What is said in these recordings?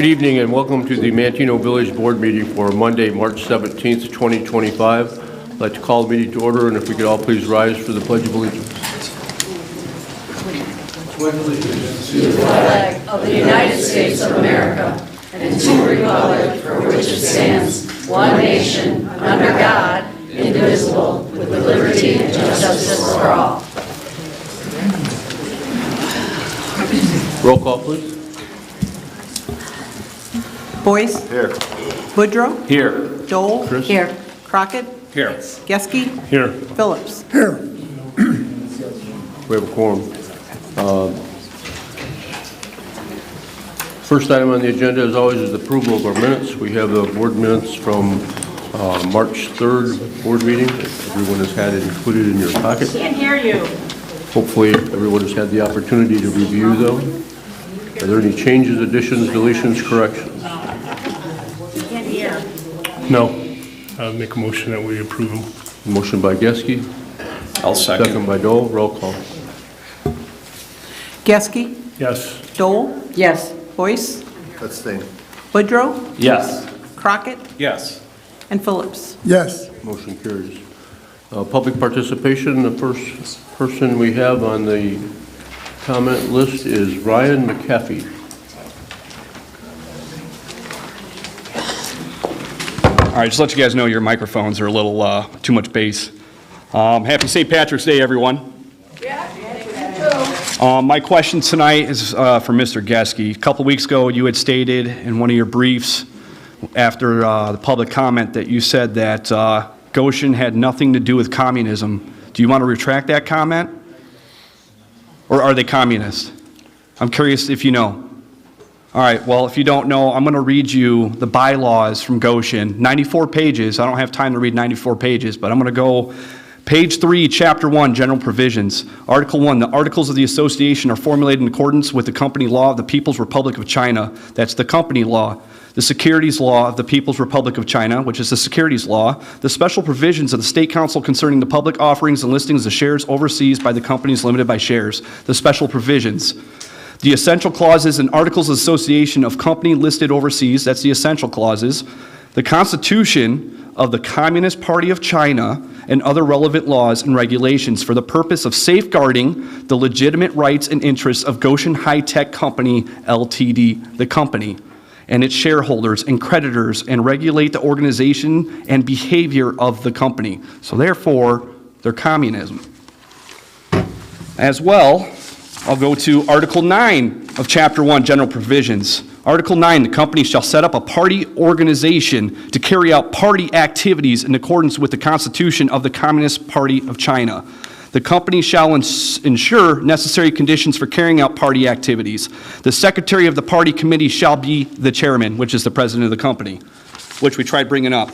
Good evening and welcome to the Manteno Village Board meeting for Monday, March 17th, 2025. I'd like to call the meeting to order, and if we could all please rise for the Pledge of Allegiance. Pledge allegiance to the flag of the United States of America and to the republic for which it stands, one nation, under God, indivisible, with liberty and justice for all. Roll call, please. Boyce? Here. Woodrow? Here. Dole? Chris? Here. Crockett? Here. Geske? Here. Phillips? We have a quorum. First item on the agenda, as always, is the approval of our minutes. We have the board minutes from March 3rd board meeting. Everyone has had it included in your packet. Can't hear you. Hopefully, everyone has had the opportunity to review them. Are there any changes, additions, deletions, corrections? Can't hear. No. Make a motion that we approve them. Motion by Geske. I'll second. Second by Dole. Roll call. Geske? Yes. Dole? Yes. Boyce? Abstain. Woodrow? Yes. Crockett? Yes. And Phillips? Yes. Motion carries. Public participation, the first person we have on the comment list is Ryan McAfee. All right, just to let you guys know your microphones are a little too much bass. Happy St. Patrick's Day, everyone. My question tonight is for Mr. Geske. A couple weeks ago, you had stated in one of your briefs after the public comment that you said that Goshen had nothing to do with communism. Do you want to retract that comment? Or are they communist? I'm curious if you know. All right, well, if you don't know, I'm going to read you the bylaws from Goshen, 94 pages. I don't have time to read 94 pages, but I'm going to go page 3, chapter 1, general provisions. Article 1, the articles of the association are formulated in accordance with the company law of the People's Republic of China. That's the company law. The securities law of the People's Republic of China, which is the securities law. The special provisions of the State Council concerning the public offerings and listings of shares overseas by the companies limited by shares. The special provisions. The essential clauses and articles of association of company listed overseas, that's the essential clauses. The Constitution of the Communist Party of China and other relevant laws and regulations for the purpose of safeguarding the legitimate rights and interests of Goshen High-Tech Company, Ltd., the company, and its shareholders and creditors, and regulate the organization and behavior of the company. So therefore, they're communism. As well, I'll go to Article 9 of Chapter 1, General Provisions. Article 9, the company shall set up a party organization to carry out party activities in accordance with the Constitution of the Communist Party of China. The company shall ensure necessary conditions for carrying out party activities. The secretary of the party committee shall be the chairman, which is the president of the company, which we tried bringing up.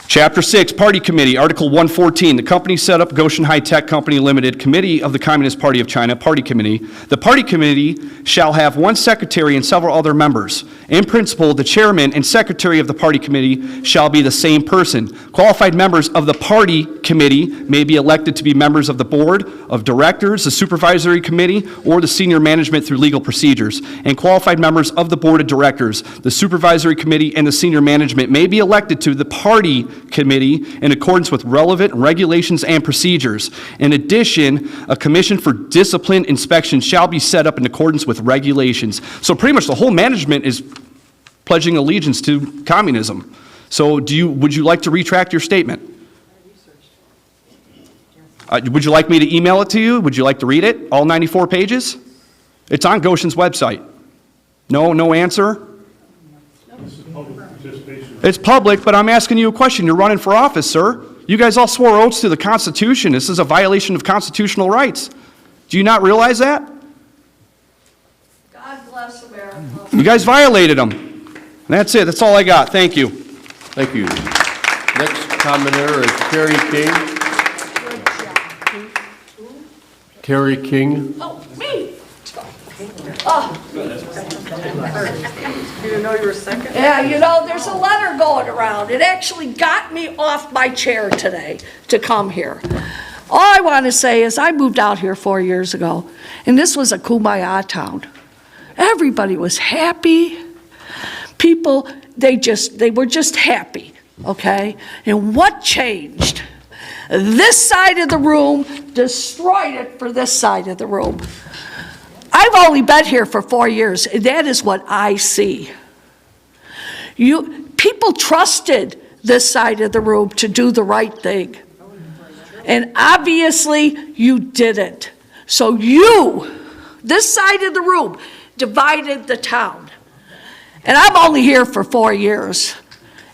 Chapter 6, Party Committee, Article 114, the company set up Goshen High-Tech Company Limited, Committee of the Communist Party of China, Party Committee. The Party Committee shall have one secretary and several other members. In principle, the chairman and secretary of the Party Committee shall be the same person. Qualified members of the Party Committee may be elected to be members of the Board of Directors, the Supervisory Committee, or the senior management through legal procedures. And qualified members of the Board of Directors, the Supervisory Committee, and the senior management may be elected to the Party Committee in accordance with relevant regulations and procedures. In addition, a commission for discipline inspection shall be set up in accordance with regulations. So pretty much the whole management is pledging allegiance to communism. So would you like to retract your statement? Would you like me to email it to you? Would you like to read it? All 94 pages? It's on Goshen's website. No answer? It's public, but I'm asking you a question. You're running for office, sir. You guys all swore oaths to the Constitution. This is a violation of constitutional rights. Do you not realize that? God bless America. You guys violated them. And that's it. That's all I got. Thank you. Thank you. Next commenter is Terry King. Terry King. Oh, me. Oh. You didn't know you were second? Yeah, you know, there's a letter going around. It actually got me off my chair today to come here. All I want to say is I moved out here 4 years ago, and this was a kumbaya town. Everybody was happy. People, they were just happy, okay? And what changed? This side of the room destroyed it for this side of the room. I've only been here for 4 years, and that is what I see. People trusted this side of the room to do the right thing. And obviously, you didn't. So this side of the room, divided the town. And I'm only here for 4 years.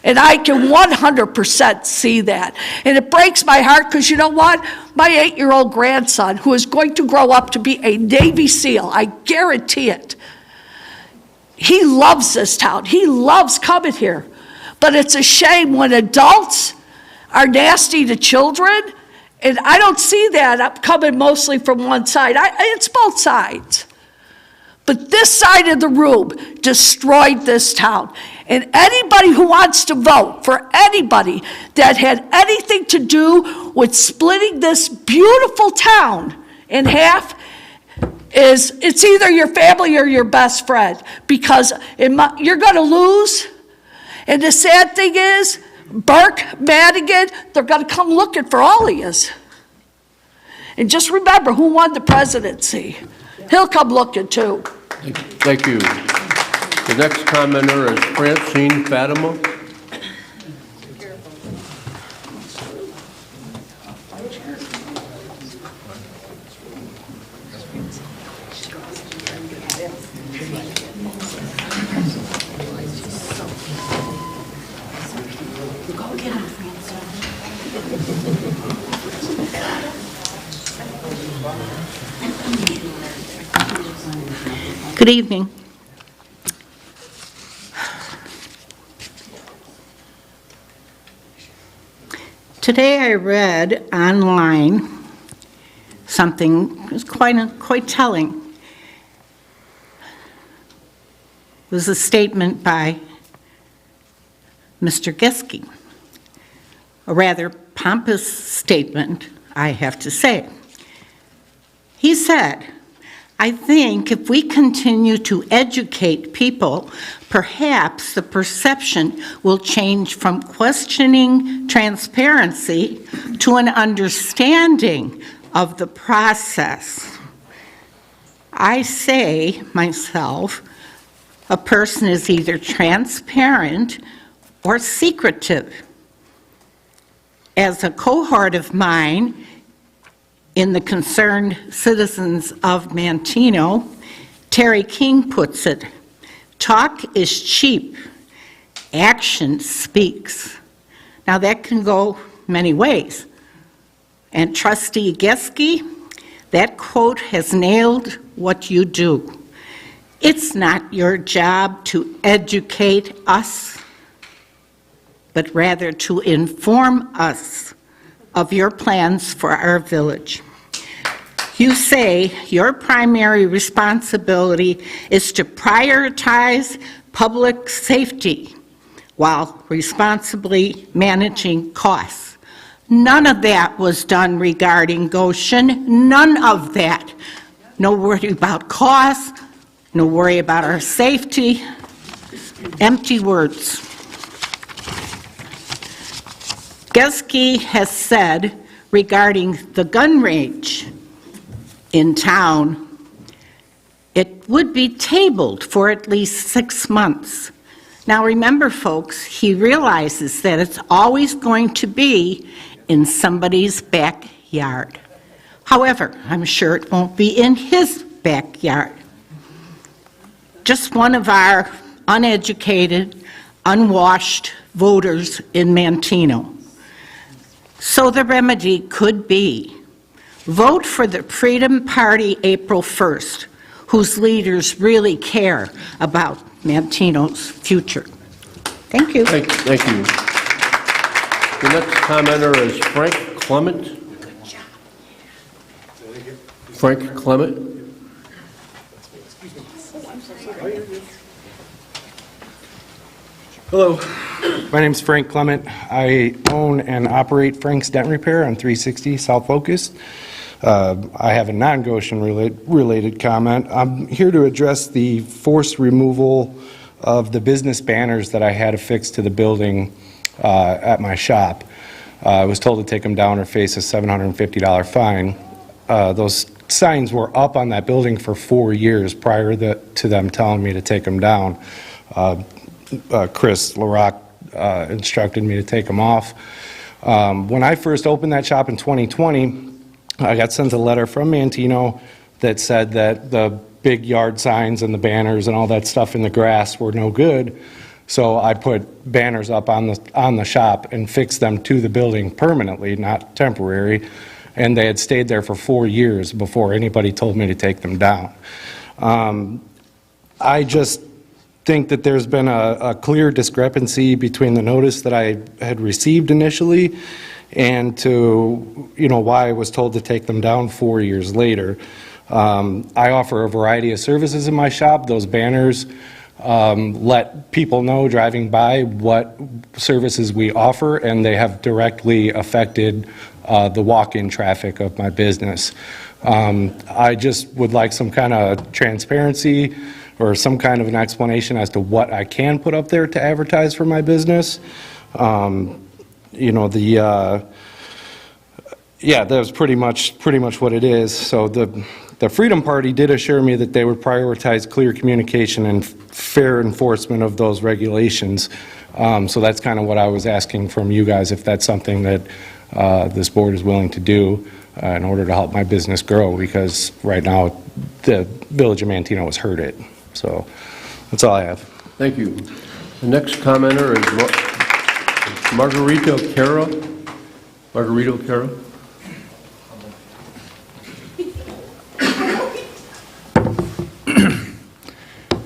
And I can 100% see that. And it breaks my heart because you know what? My 8-year-old grandson, who is going to grow up to be a Navy SEAL, I guarantee it, he loves this town. He loves coming here. But it's a shame when adults are nasty to children, and I don't see that coming mostly from one side. It's both sides. But this side of the room destroyed this town. And anybody who wants to vote for anybody that had anything to do with splitting this beautiful town in half, it's either your family or your best friend, because you're going to lose. And the sad thing is, Burke, Madigan, they're going to come looking for all of you. And just remember who won the presidency. He'll come looking too. Thank you. The next commenter is Francine Fatima. Good evening. Today I read online something that was quite telling. It was a statement by Mr. Geske, a rather pompous statement, I have to say. He said, "I think if we continue to educate people, perhaps the perception will change from questioning transparency to an understanding of the process." I say myself, a person is either transparent or secretive. As a cohort of mine in the Concerned Citizens of Manteno, Terry King puts it, "Talk is cheap, action speaks." Now that can go many ways. And Trustee Geske, that quote has nailed what you do. It's not your job to educate us, but rather to inform us of your plans for our village. You say your primary responsibility is to prioritize public safety while responsibly managing costs. None of that was done regarding Goshen, none of that. No worry about costs, no worry about our safety. Empty words. Geske has said regarding the gun range in town, it would be tabled for at least 6 months. Now remember, folks, he realizes that it's always going to be in somebody's backyard. However, I'm sure it won't be in his backyard. Just one of our uneducated, unwashed voters in Manteno. So the remedy could be vote for the Freedom Party April 1st, whose leaders really care about Manteno's future. Thank you. Thank you. The next commenter is Frank Clement. Frank Clement. Hello, my name is Frank Clement. I own and operate Frank's Dent Repair on 360 South Locust. I have a non-Goshen related comment. I'm here to address the forced removal of the business banners that I had affixed to the building at my shop. I was told to take them down or face a $750 fine. Those signs were up on that building for 4 years prior to them telling me to take them down. Chris LaRock instructed me to take them off. When I first opened that shop in 2020, I got sent a letter from Manteno that said that the big yard signs and the banners and all that stuff in the grass were no good. So I put banners up on the shop and fixed them to the building permanently, not temporary. And they had stayed there for 4 years before anybody told me to take them down. I just think that there's been a clear discrepancy between the notice that I had received initially and to, why I was told to take them down 4 years later. I offer a variety of services in my shop. Those banners let people know driving by what services we offer, and they have directly affected the walk-in traffic of my business. I just would like some kind of transparency or some kind of an explanation as to what I can put up there to advertise for my business. Yeah, that was pretty much what it is. So the Freedom Party did assure me that they would prioritize clear communication and fair enforcement of those regulations. So that's kind of what I was asking from you guys, if that's something that this board is willing to do in order to help my business grow, because right now the Village of Manteno has heard it. So that's all I have. Thank you. The next commenter is Margarita Cara. Margarita Cara.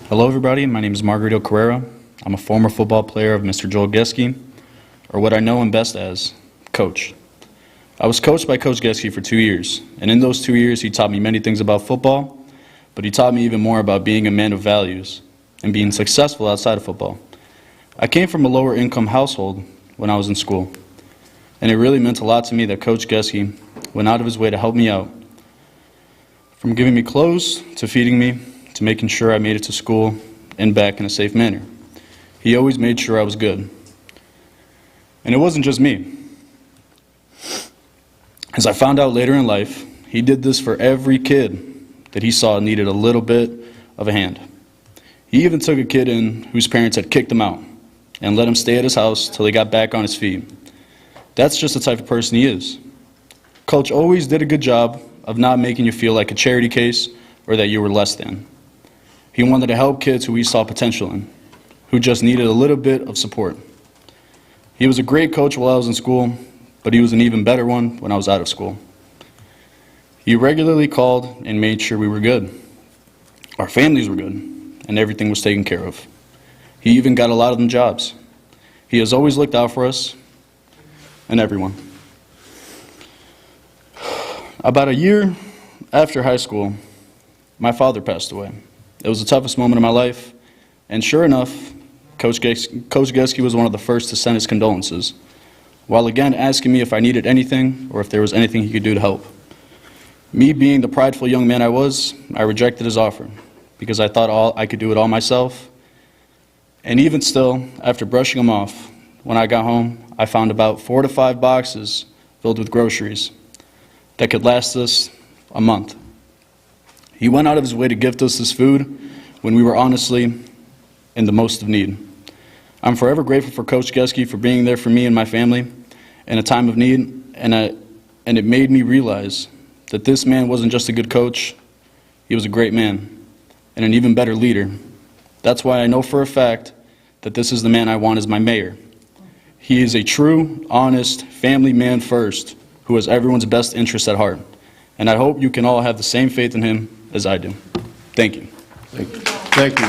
Hello everybody, my name is Margarito Carrera. I'm a former football player of Mr. Joel Geske, or what I know him best as, Coach. I was coached by Coach Geske for 2 years, and in those 2 years he taught me many things about football, but he taught me even more about being a man of values and being successful outside of football. I came from a lower income household when I was in school, and it really meant a lot to me that Coach Geske went out of his way to help me out, from giving me clothes to feeding me, to making sure I made it to school and back in a safe manner. He always made sure I was good. And it wasn't just me. As I found out later in life, he did this for every kid that he saw needed a little bit of a hand. He even took a kid in whose parents had kicked him out and let him stay at his house till he got back on his feet. That's just the type of person he is. Coach always did a good job of not making you feel like a charity case or that you were less than. He wanted to help kids who he saw potential in, who just needed a little bit of support. He was a great coach while I was in school, but he was an even better one when I was out of school. He regularly called and made sure we were good. Our families were good, and everything was taken care of. He even got a lot of them jobs. He has always looked out for us and everyone. About a year after high school, my father passed away. It was the toughest moment of my life, and sure enough, Coach Geske was one of the first to send his condolences, while again asking me if I needed anything or if there was anything he could do to help. Me being the prideful young man I was, I rejected his offer because I thought I could do it all myself. And even still, after brushing him off, when I got home, I found about 4 to 5 boxes filled with groceries that could last us a month. He went out of his way to gift us this food when we were honestly in the most of need. I'm forever grateful for Coach Geske for being there for me and my family in a time of need, and it made me realize that this man wasn't just a good coach, he was a great man and an even better leader. That's why I know for a fact that this is the man I want as my mayor. He is a true, honest, family man first, who has everyone's best interest at heart. And I hope you can all have the same faith in him as I do. Thank you. Thank you. Thank you.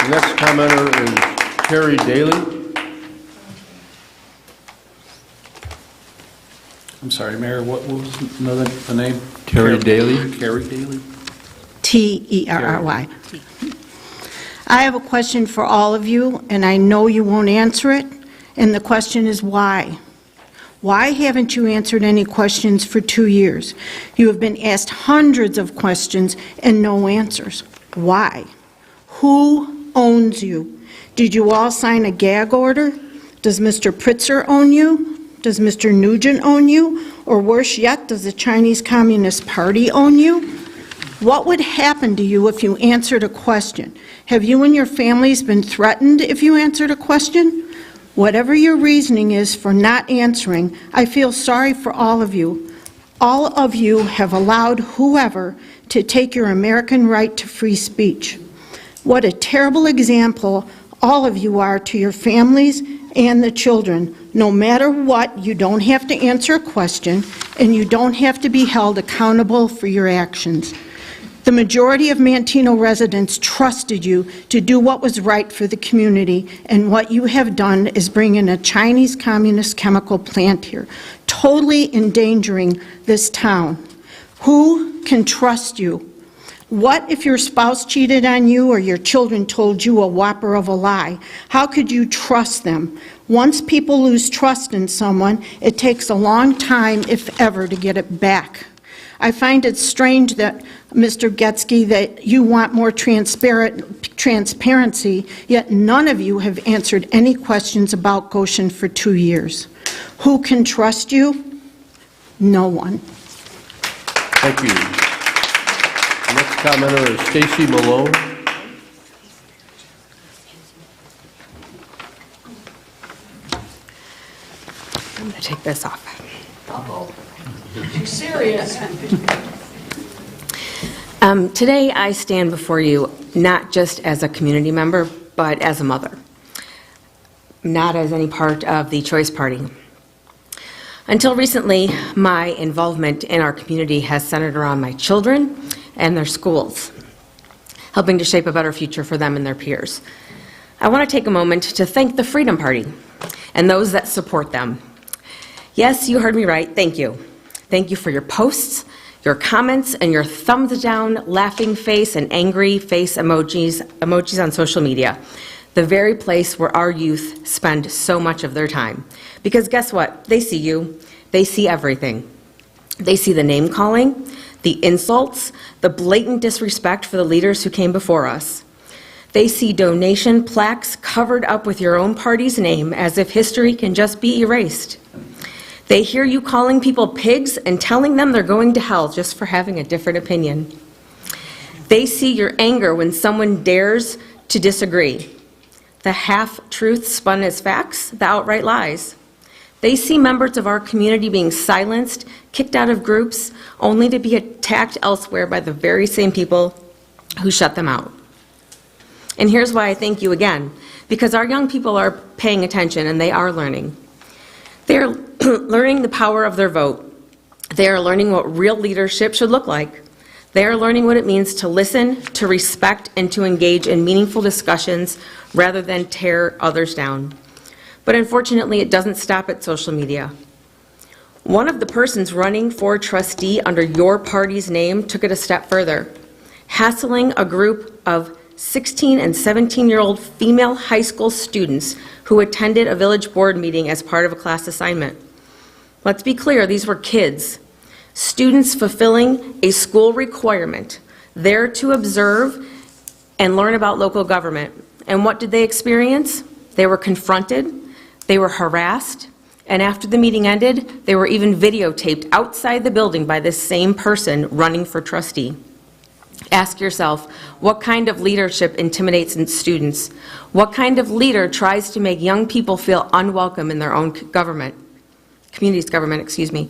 The next commenter is Terry Daly. I'm sorry, Mayor, what was the name? Terry Daly. Carrie Daly? Terry. I have a question for all of you, and I know you won't answer it, and the question is why? Why haven't you answered any questions for 2 years? You have been asked hundreds of questions and no answers. Why? Who owns you? Did you all sign a gag order? Does Mr. Pritzker own you? Does Mr. Nugent own you? Or worse yet, does the Chinese Communist Party own you? What would happen to you if you answered a question? Have you and your families been threatened if you answered a question? Whatever your reasoning is for not answering, I feel sorry for all of you. All of you have allowed whoever to take your American right to free speech. What a terrible example all of you are to your families and the children. No matter what, you don't have to answer a question, and you don't have to be held accountable for your actions. The majority of Manteno residents trusted you to do what was right for the community, and what you have done is bring in a Chinese communist chemical plant here, totally endangering this town. Who can trust you? What if your spouse cheated on you or your children told you a whopper of a lie? How could you trust them? Once people lose trust in someone, it takes a long time, if ever, to get it back. I find it strange that, Mr. Getsky, that you want more transparency, yet none of you have answered any questions about Goshen for 2 years. Who can trust you? No one. Thank you. The next commenter is Stacy Malone. I'm going to take this off. You serious? Today I stand before you not just as a community member, but as a mother, not as any part of the Choice Party. Until recently, my involvement in our community has centered around my children and their schools, helping to shape a better future for them and their peers. I want to take a moment to thank the Freedom Party and those that support them. Yes, you heard me right. Thank you. Thank you for your posts, your comments, and your thumbs down, laughing face, and angry face emojis on social media, the very place where our youth spend so much of their time. Because guess what? They see you. They see everything. They see the name calling, the insults, the blatant disrespect for the leaders who came before us. They see donation plaques covered up with your own party's name as if history can just be erased. They hear you calling people pigs and telling them they're going to hell just for having a different opinion. They see your anger when someone dares to disagree. The half-truths spun as facts, the outright lies. They see members of our community being silenced, kicked out of groups, only to be attacked elsewhere by the very same people who shut them out. And here's why I thank you again, because our young people are paying attention and they are learning. They're learning the power of their vote. They are learning what real leadership should look like. They are learning what it means to listen, to respect, and to engage in meaningful discussions rather than tear others down. But unfortunately, it doesn't stop at social media. One of the persons running for trustee under your party's name took it a step further, hassling a group of 16 and 17-year-old female high school students who attended a village board meeting as part of a class assignment. Let's be clear, these were kids, students fulfilling a school requirement, there to observe and learn about local government. And what did they experience? They were confronted, they were harassed, and after the meeting ended, they were even videotaped outside the building by this same person running for trustee. Ask yourself, what kind of leadership intimidates students? What kind of leader tries to make young people feel unwelcome in their own community's government, excuse me.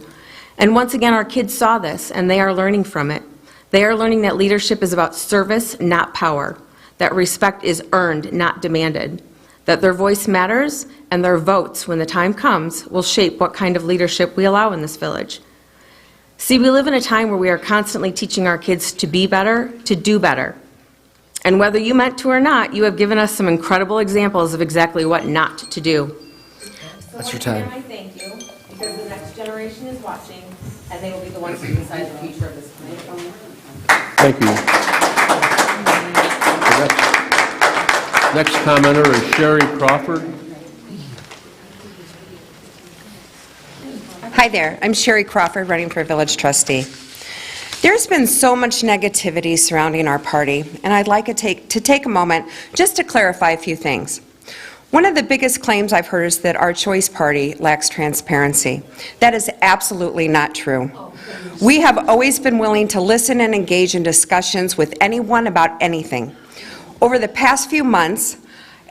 And once again, our kids saw this, and they are learning from it. They are learning that leadership is about service, not power, that respect is earned, not demanded, that their voice matters, and their votes, when the time comes, will shape what kind of leadership we allow in this village. See, we live in a time where we are constantly teaching our kids to be better, to do better. And whether you meant to or not, you have given us some incredible examples of exactly what not to do. That's your time. I thank you, because the next generation is watching, and they will be the ones who decide the future of this community. Thank you. The next commenter is Sherry Crawford. Hi there, I'm Sherry Crawford, running for village trustee. There's been so much negativity surrounding our party, and I'd like to take a moment just to clarify a few things. One of the biggest claims I've heard is that our choice party lacks transparency. That is absolutely not true. We have always been willing to listen and engage in discussions with anyone about anything. Over the past few months,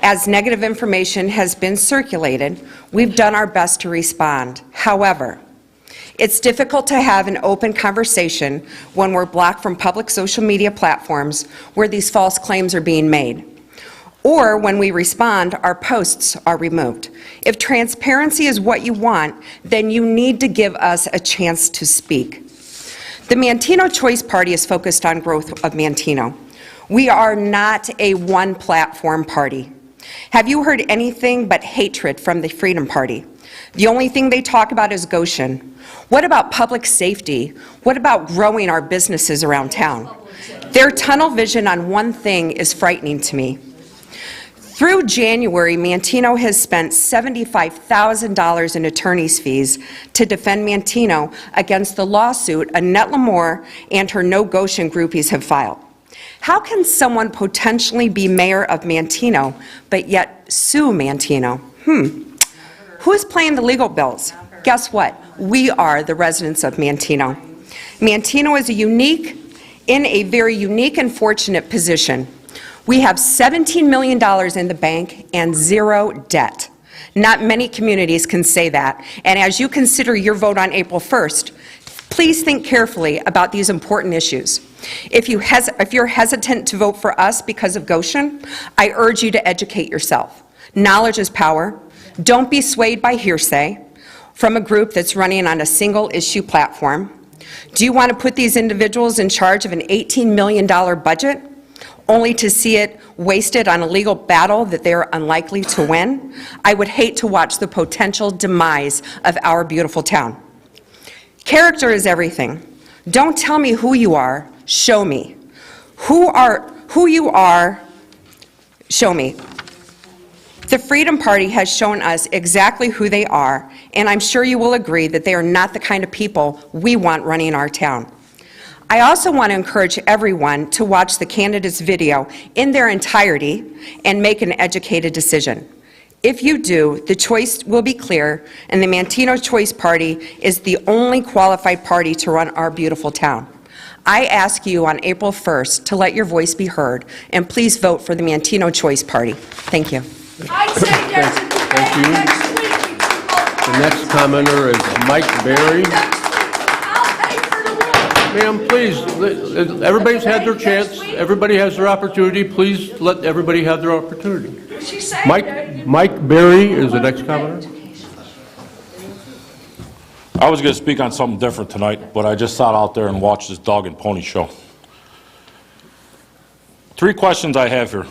as negative information has been circulated, we've done our best to respond. However, it's difficult to have an open conversation when we're blocked from public social media platforms where these false claims are being made. Or when we respond, our posts are removed. If transparency is what you want, then you need to give us a chance to speak. The Manteno Choice Party is focused on growth of Manteno. We are not a one-platform party. Have you heard anything but hatred from the Freedom Party? The only thing they talk about is Goshen. What about public safety? What about growing our businesses around town? Their tunnel vision on one thing is frightening to me. Through January, Manteno has spent $75,000 in attorney's fees to defend Manteno against the lawsuit Annette Lamore and her No Goshen groupies have filed. How can someone potentially be mayor of Manteno, but yet sue Manteno? Who's paying the legal bills? Guess what? We are the residents of Manteno. Manteno is in a very unique and fortunate position. We have $17 million in the bank and zero debt. Not many communities can say that. And as you consider your vote on April 1st, please think carefully about these important issues. If you're hesitant to vote for us because of Goshen, I urge you to educate yourself. Knowledge is power. Don't be swayed by hearsay from a group that's running on a single issue platform. Do you want to put these individuals in charge of an $18 million budget? Only to see it wasted on a legal battle that they are unlikely to win? I would hate to watch the potential demise of our beautiful town. Character is everything. Don't tell me who you are, show me. Who you are, show me. The Freedom Party has shown us exactly who they are, and I'm sure you will agree that they are not the kind of people we want running our town. I also want to encourage everyone to watch the candidates' video in their entirety and make an educated decision. If you do, the choice will be clear, and the Manteno Choice Party is the only qualified party to run our beautiful town. I ask you on April 1st to let your voice be heard, and please vote for the Manteno Choice Party. Thank you. Thank you. The next commenter is Mike Berry. Ma'am, please, everybody's had their chance. Everybody has their opportunity. Please let everybody have their opportunity. Mike Berry is the next commenter. I was going to speak on something different tonight, but I just sat out there and watched this dog and pony show. 3 questions I have here.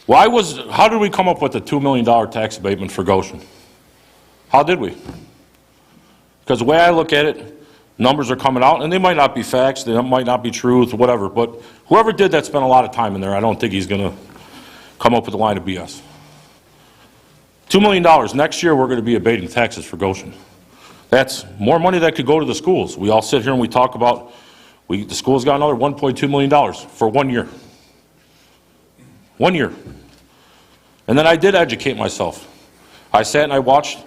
How did we come up with the $2 million tax abatement for Goshen? How did we? Because the way I look at it, numbers are coming out, and they might not be facts, they might not be truth, whatever, but whoever did that spent a lot of time in there. I don't think he's going to come up with a line of BS. $2 million. Next year, we're going to be abating taxes for Goshen. That's more money that could go to the schools. We all sit here and we talk about, the schools got another $1.2 million for 1 year. 1 year. And then I did educate myself. I sat and I watched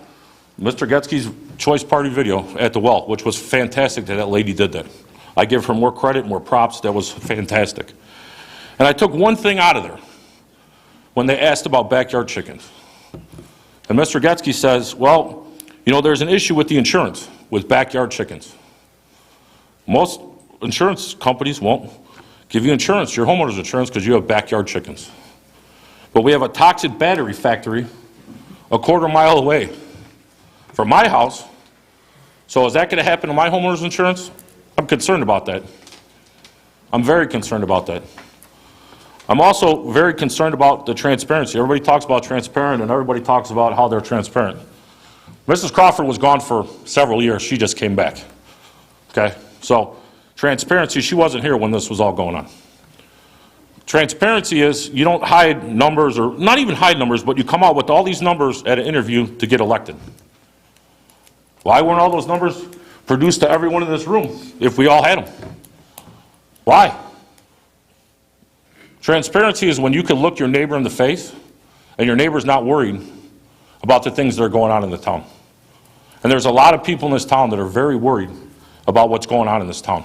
Mr. Getzke's Choice Party video at the well, which was fantastic that lady did that. I give her more credit, more props. That was fantastic. And I took one thing out of there when they asked about backyard chickens. And Mr. Getzke says, well, you know, there's an issue with the insurance with backyard chickens. Most insurance companies won't give you insurance, your homeowner's insurance, because you have backyard chickens. But we have a toxic battery factory a quarter mile away from my house. So is that going to happen to my homeowner's insurance? I'm concerned about that. I'm very concerned about that. I'm also very concerned about the transparency. Everybody talks about transparent, and everybody talks about how they're transparent. Mrs. Crawford was gone for several years. She just came back. Okay? So transparency, she wasn't here when this was all going on. Transparency is you don't hide numbers, or not even hide numbers, but you come out with all these numbers at an interview to get elected. Why weren't all those numbers produced to everyone in this room if we all had them? Why? Transparency is when you can look your neighbor in the face and your neighbor's not worried about the things that are going on in the town. And there's a lot of people in this town that are very worried about what's going on in this town.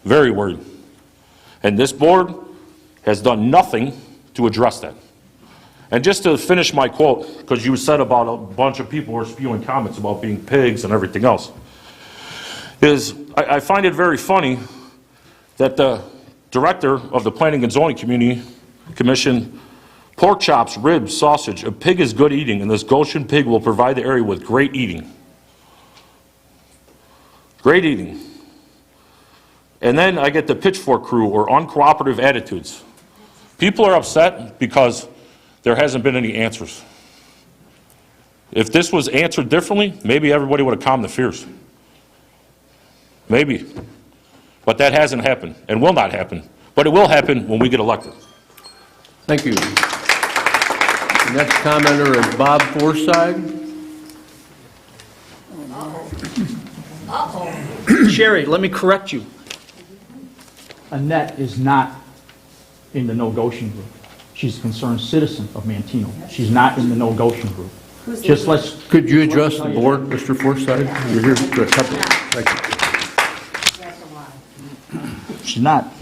Very worried. And this board has done nothing to address that. And just to finish my quote, because you said about a bunch of people who are spewing comments about being pigs and everything else, is I find it very funny that the director of the Planning and Zoning Commission, pork chops, ribs, sausage, a pig is good eating, and this Goshen pig will provide the area with great eating. Great eating. And then I get the pitchfork crew or uncooperative attitudes. People are upset because there hasn't been any answers. If this was answered differently, maybe everybody would have calmed the fears. Maybe. But that hasn't happened and will not happen. But it will happen when we get elected. Thank you. The next commenter is Bob Forsythe. Sherry, let me correct you. Annette is not in the No Goshen group. She's a concerned citizen of Manteno. She's not in the No Goshen group. Could you address the board, Mr. Forsythe? You're here for a couple. Thank you. She's not.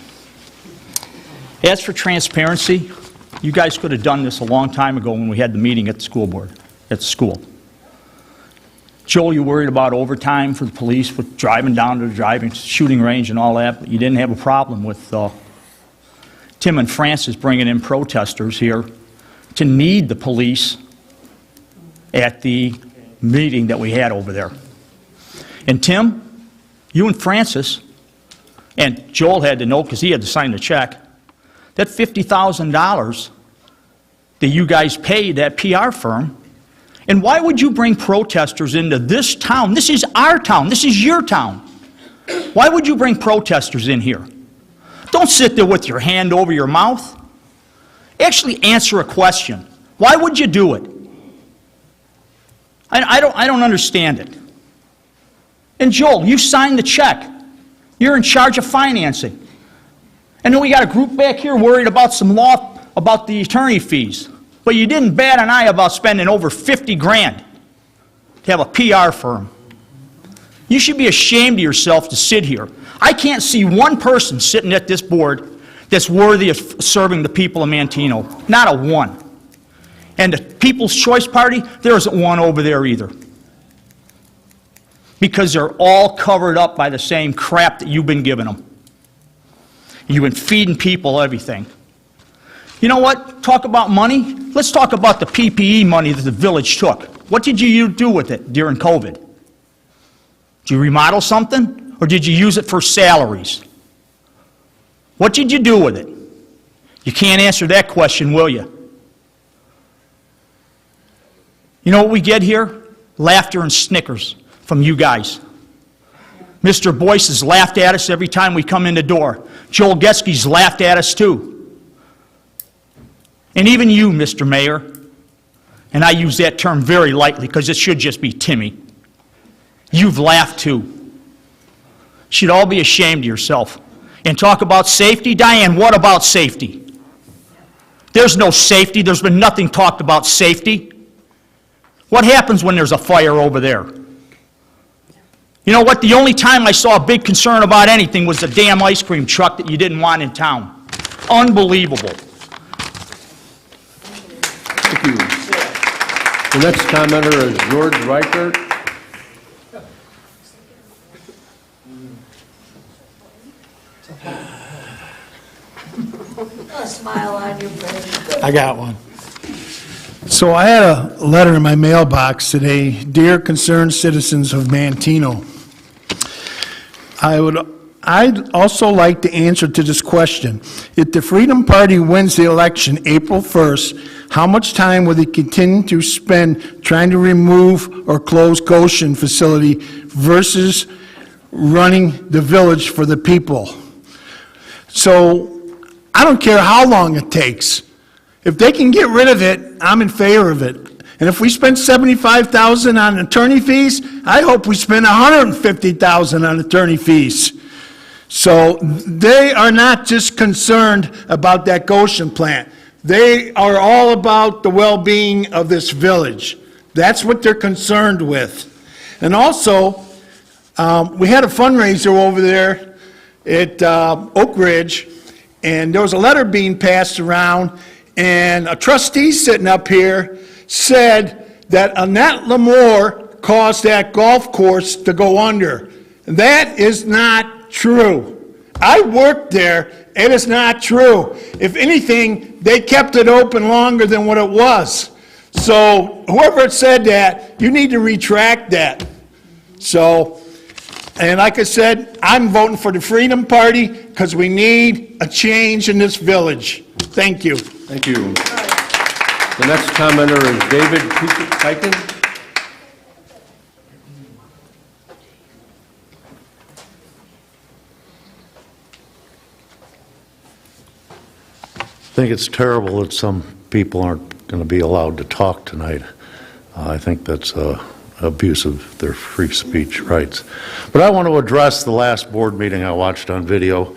As for transparency, you guys could have done this a long time ago when we had the meeting at the school board, at the school. Joel, you worried about overtime for the police with driving down to the shooting range and all that, but you didn't have a problem with Tim and Francis bringing in protesters here to need the police at the meeting that we had over there. And Tim, you and Francis, and Joel had to know because he had to sign the check, that $50,000 that you guys paid that PR firm. And why would you bring protesters into this town? This is our town. This is your town. Why would you bring protesters in here? Don't sit there with your hand over your mouth. Actually answer a question. Why would you do it? I don't understand it. And Joel, you signed the check. You're in charge of financing. And then we got a group back here worried about some law about the attorney fees. But you didn't bat an eye about spending over 50 grand to have a PR firm. You should be ashamed of yourself to sit here. I can't see one person sitting at this board that's worthy of serving the people of Manteno. Not a one. And the People's Choice Party, there isn't one over there either. Because they're all covered up by the same crap that you've been giving them. You've been feeding people everything. You know what? Talk about money. Let's talk about the PPE money that the village took. What did you do with it during COVID? Did you remodel something? Or did you use it for salaries? What did you do with it? You can't answer that question, will you? You know what we get here? Laughter and snickers from you guys. Mr. Boyce has laughed at us every time we come in the door. Joel Getzke's laughed at us too. And even you, Mr. Mayor, and I use that term very lightly because it should just be Timmy, you've laughed too. Should all be ashamed of yourself. And talk about safety. Diane, what about safety? There's no safety. There's been nothing talked about safety. What happens when there's a fire over there? You know what? The only time I saw a big concern about anything was the damn ice cream truck that you didn't want in town. Unbelievable. Thank you. The next commenter is George Reichert. A smile on your face. I got one. So I had a letter in my mailbox today. Dear concerned citizens of Manteno, I'd also like to answer to this question. If the Freedom Party wins the election April 1st, how much time will they continue to spend trying to remove or close Goshen facility versus running the village for the people? So I don't care how long it takes. If they can get rid of it, I'm in favor of it. And if we spend $75,000 on attorney fees, I hope we spend $150,000 on attorney fees. So they are not just concerned about that Goshen plant. They are all about the well-being of this village. That's what they're concerned with. And also, we had a fundraiser over there at Oak Ridge, and there was a letter being passed around, and a trustee sitting up here said that Annette Lamore caused that golf course to go under. That is not true. I worked there. It is not true. If anything, they kept it open longer than what it was. So whoever said that, you need to retract that. So, and like I said, I'm voting for the Freedom Party because we need a change in this village. Thank you. Thank you. The next commenter is David Kuyken. I think it's terrible that some people aren't going to be allowed to talk tonight. I think that's abuse of their free speech rights. But I want to address the last board meeting I watched on video,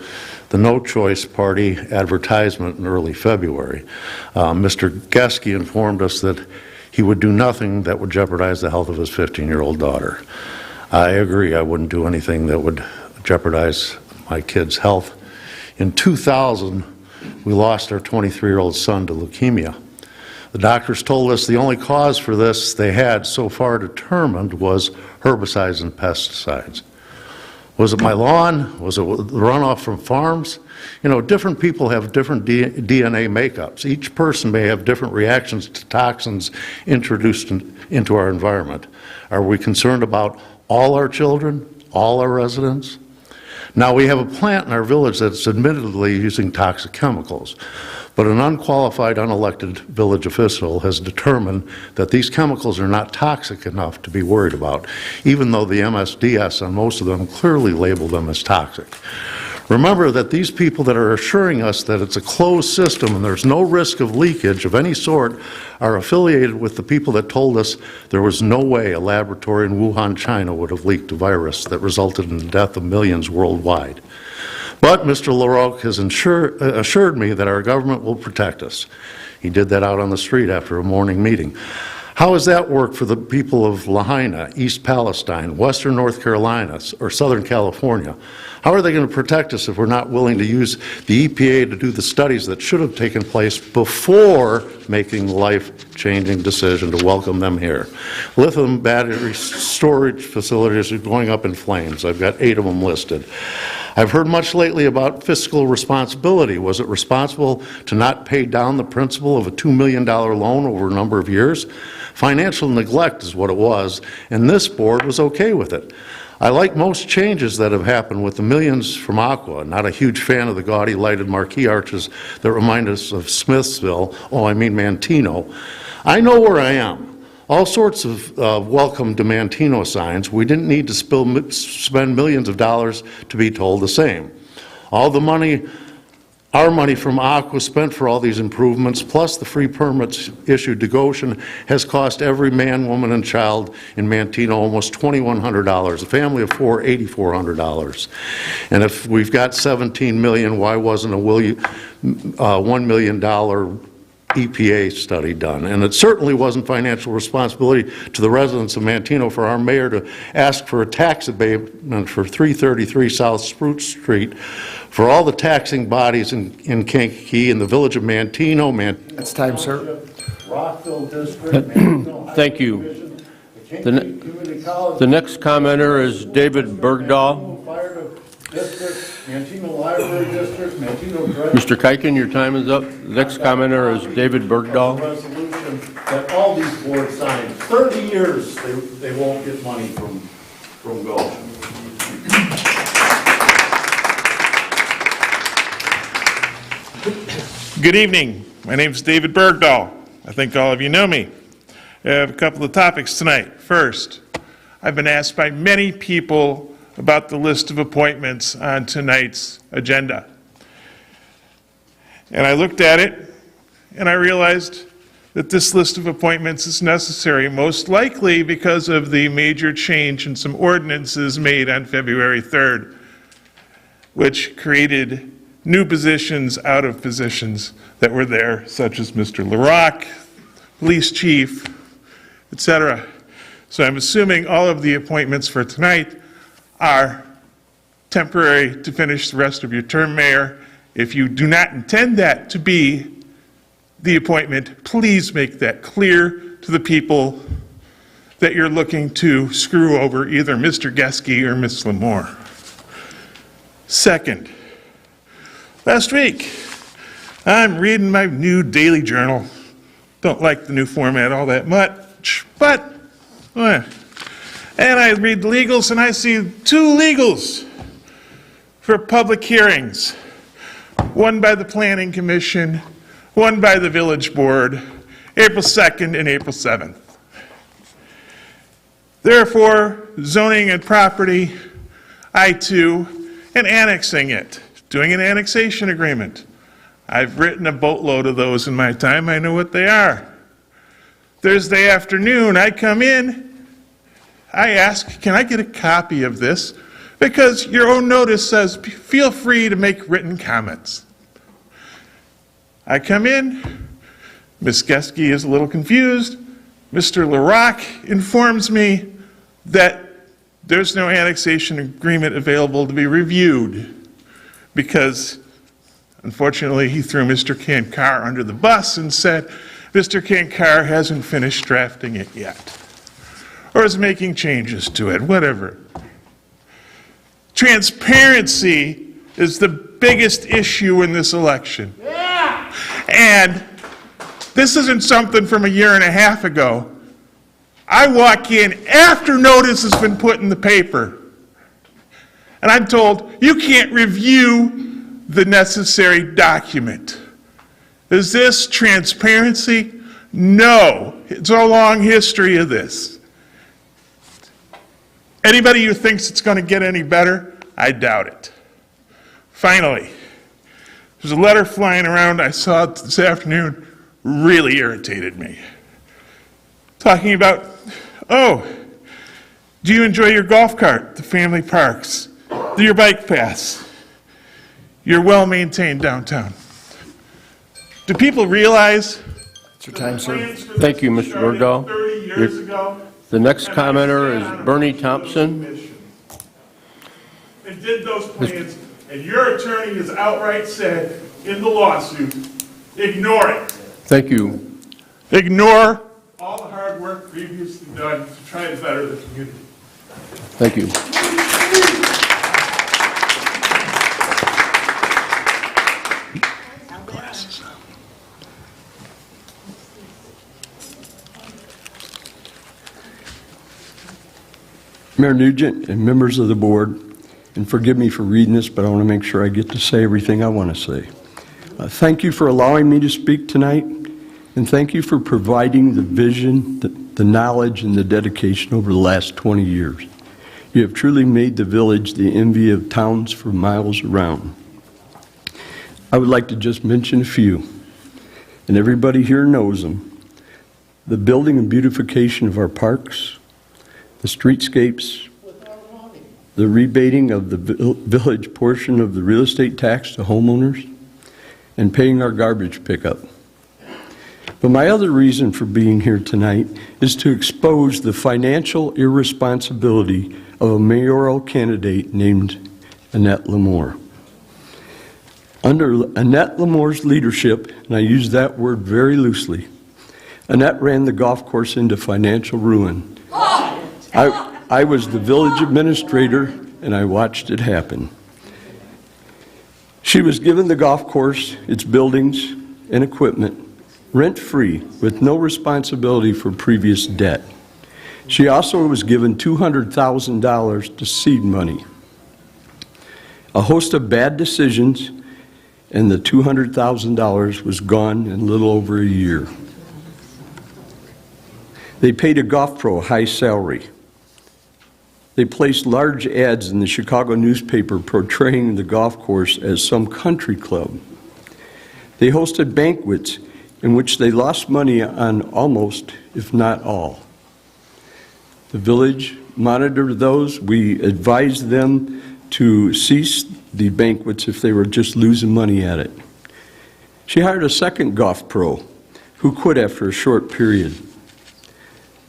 the No Choice Party advertisement in early February. Mr. Geske informed us that he would do nothing that would jeopardize the health of his 15-year-old daughter. I agree. I wouldn't do anything that would jeopardize my kid's health. In 2000, we lost our 23-year-old son to leukemia. The doctors told us the only cause for this they had so far determined was herbicides and pesticides. Was it my lawn? Was it the runoff from farms? You know, different people have different DNA makeups. Each person may have different reactions to toxins introduced into our environment. Are we concerned about all our children, all our residents? Now, we have a plant in our village that's admittedly using toxic chemicals, but an unqualified, unelected village official has determined that these chemicals are not toxic enough to be worried about, even though the MSDS on most of them clearly label them as toxic. Remember that these people that are assuring us that it's a closed system and there's no risk of leakage of any sort are affiliated with the people that told us there was no way a laboratory in Wuhan, China would have leaked a virus that resulted in the death of millions worldwide. But Mr. LaRoque has assured me that our government will protect us. He did that out on the street after a morning meeting. How does that work for the people of Lahaina, East Palestine, Western North Carolina, or Southern California? How are they going to protect us if we're not willing to use the EPA to do the studies that should have taken place before making the life-changing decision to welcome them here? Lithium battery storage facilities are going up in flames. I've got 8 of them listed. I've heard much lately about fiscal responsibility. Was it responsible to not pay down the principal of a $2 million loan over a number of years? Financial neglect is what it was, and this board was okay with it. I like most changes that have happened with the millions from Aqua. Not a huge fan of the gaudy lighted marquee arches that remind us of Smithsville, Manteno. I know where I am. All sorts of welcome to Manteno signs. We didn't need to spend millions of dollars to be told the same. All the money, our money from Aqua spent for all these improvements, plus the free permits issued to Goshen, has cost every man, woman, and child in Manteno almost $2,100. A family of 4, $8,400. And if we've got $17 million, why wasn't a $1 million EPA study done? And it certainly wasn't financial responsibility to the residents of Manteno for our mayor to ask for a tax abatement for 333 South Spruce Street for all the taxing bodies in Kankakee and the village of Manteno. It's time, sir. Rockville District. Thank you. The next commenter is David Bergdahl. Mr. Kuyken, your time is up. The next commenter is David Bergdahl. Resolution that all these boards signed. 30 years they won't get money from Goshen. Good evening. My name is David Bergdahl. I think all of you know me. I have a couple of topics tonight. First, I've been asked by many people about the list of appointments on tonight's agenda. And I looked at it and I realized that this list of appointments is necessary, most likely because of the major change in some ordinances made on February 3rd, which created new positions out of positions that were there, such as Mr. LaRock, police chief, etc. So I'm assuming all of the appointments for tonight are temporary to finish the rest of your term, Mayor. If you do not intend that to be the appointment, please make that clear to the people that you're looking to screw over either Mr. Geske or Ms. Lamore. Second, last week, I'm reading my new daily journal. Don't like the new format all that much, but, and I read the legals and I see 2 legals for public hearings. One by the Planning Commission, one by the Village Board, April 2nd and April 7th. Therefore, zoning and property, I-2, and annexing it, doing an annexation agreement. I've written a boatload of those in my time. I know what they are. Thursday afternoon, I come in, I ask, can I get a copy of this? Because your own notice says, feel free to make written comments. I come in, Ms. Geske is a little confused. Mr. LaRock informs me that there's no annexation agreement available to be reviewed because, unfortunately, he threw Mr. Kankar under the bus and said, Mr. Kankar hasn't finished drafting it yet, or is making changes to it, whatever. Transparency is the biggest issue in this election. And this isn't something from a year and a half ago. I walk in after notice has been put in the paper, and I'm told, you can't review the necessary document. Is this transparency? No. It's a long history of this. Anybody who thinks it's going to get any better, I doubt it. Finally, there's a letter flying around I saw this afternoon, really irritated me. Talking about, oh, do you enjoy your golf cart, the family parks, your bike paths, your well-maintained downtown? Do people realize? It's your time, sir. Thank you, Mr. Bergdahl. 30 years ago. The next commenter is Bernie Thompson. And did those plans, and your attorney has outright said in the lawsuit, ignore it. Thank you. Ignore all the hard work previously done to try to better the community. Thank you. Mayor Nugent and members of the board, and forgive me for reading this, but I want to make sure I get to say everything I want to say. Thank you for allowing me to speak tonight, and thank you for providing the vision, the knowledge, and the dedication over the last 20 years. You have truly made the village the envy of towns for miles around. I would like to just mention a few, and everybody here knows them. The building and beautification of our parks, the streetscapes, the rebating of the village portion of the real estate tax to homeowners, and paying our garbage pickup. But my other reason for being here tonight is to expose the financial irresponsibility of a mayoral candidate named Annette Lamore. Under Annette Lamore's leadership, and I use that word very loosely, Annette ran the golf course into financial ruin. I was the village administrator, and I watched it happen. She was given the golf course, its buildings, and equipment, rent-free, with no responsibility for previous debt. She also was given $200,000 to seed money. A host of bad decisions, and the $200,000 was gone in a little over a year. They paid a golf pro a high salary. They placed large ads in the Chicago newspaper portraying the golf course as some country club. They hosted banquets in which they lost money on almost, if not all. The village monitored those. We advised them to cease the banquets if they were just losing money at it. She hired a second golf pro who quit after a short period.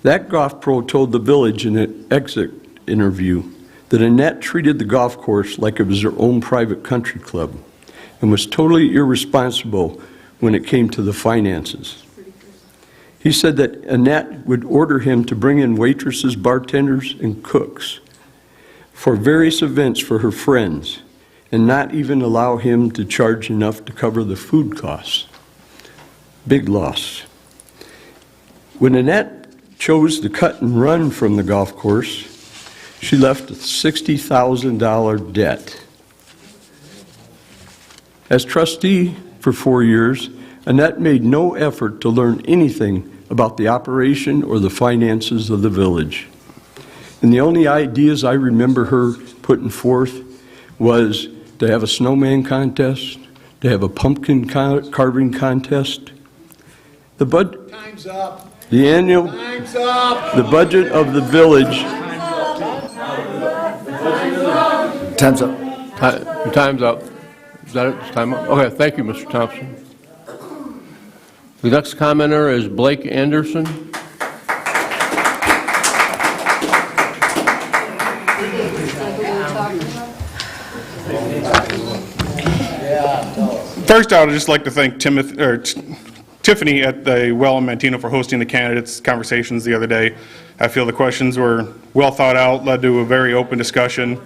That golf pro told the village in an exit interview that Annette treated the golf course like it was her own private country club and was totally irresponsible when it came to the finances. He said that Annette would order him to bring in waitresses, bartenders, and cooks for various events for her friends and not even allow him to charge enough to cover the food costs. Big loss. When Annette chose to cut and run from the golf course, she left a $60,000 debt. As trustee for 4 years, Annette made no effort to learn anything about the operation or the finances of the village. And the only ideas I remember her putting forth was to have a snowman contest, to have a pumpkin carving contest. Time's up. The annual, Time's up. the budget of the village. Time's up. Your time's up. Is that it? It's time up? Okay, thank you, Mr. Thompson. The next commenter is Blake Anderson. First, I would just like to thank Tiffany at the Well in Manteno for hosting the candidates' conversations the other day. I feel the questions were well thought out, led to a very open discussion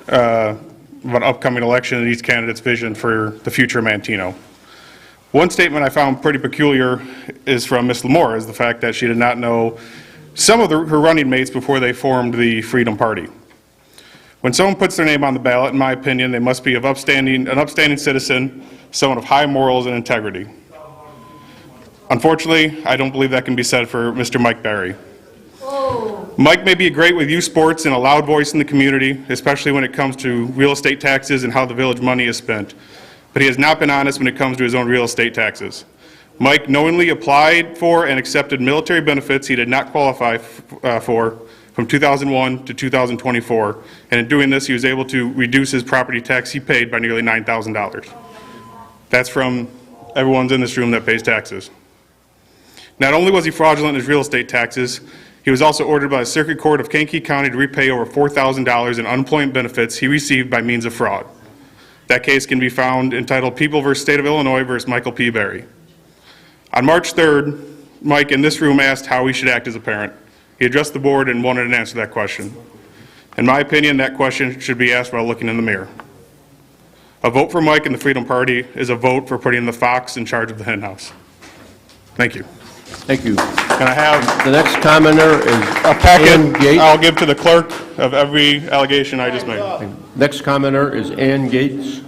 about upcoming election and each candidate's vision for the future of Manteno. One statement I found pretty peculiar is from Ms. Lamore, is the fact that she did not know some of her running mates before they formed the Freedom Party. When someone puts their name on the ballot, in my opinion, they must be an upstanding citizen, someone of high morals and integrity. Unfortunately, I don't believe that can be said for Mr. Mike Berry. Mike may be great with youth sports and a loud voice in the community, especially when it comes to real estate taxes and how the village money is spent. But he has not been honest when it comes to his own real estate taxes. Mike knowingly applied for and accepted military benefits he did not qualify for from 2001 to 2024, and in doing this, he was able to reduce his property tax he paid by nearly $9,000. That's from everyone in this room that pays taxes. Not only was he fraudulent in his real estate taxes, he was also ordered by the Circuit Court of Kankakee County to repay over $4,000 in unemployment benefits he received by means of fraud. That case can be found entitled People v. State of Illinois v. Michael P. Berry. On March 3rd, Mike in this room asked how he should act as a parent. He addressed the board and wanted an answer to that question. In my opinion, that question should be asked while looking in the mirror. A vote for Mike and the Freedom Party is a vote for putting the fox in charge of the hen house. Thank you. Thank you. Can I have the next commenter is a packet Ann Gates. I'll give to the clerk of every allegation I just made. Next commenter is Ann Gates.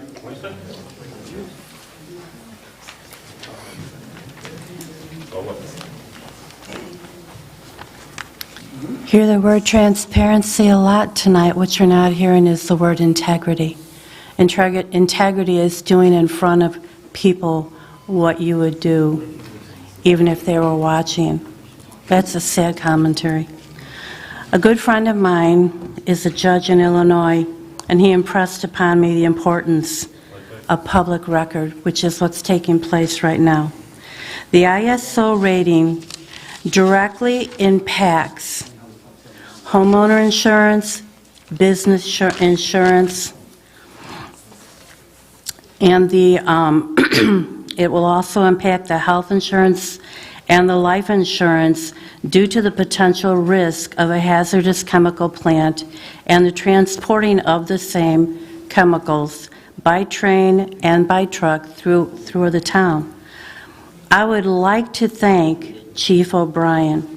Hear the word transparency a lot tonight. What you're not hearing is the word integrity. Integrity is doing in front of people what you would do, even if they were watching. That's a sad commentary. A good friend of mine is a judge in Illinois, and he impressed upon me the importance of public record, which is what's taking place right now. The ISO rating directly impacts homeowner insurance, business insurance, and it will also impact the health insurance and the life insurance due to the potential risk of a hazardous chemical plant and the transporting of the same chemicals by train and by truck through the town. I would like to thank Chief O'Brien.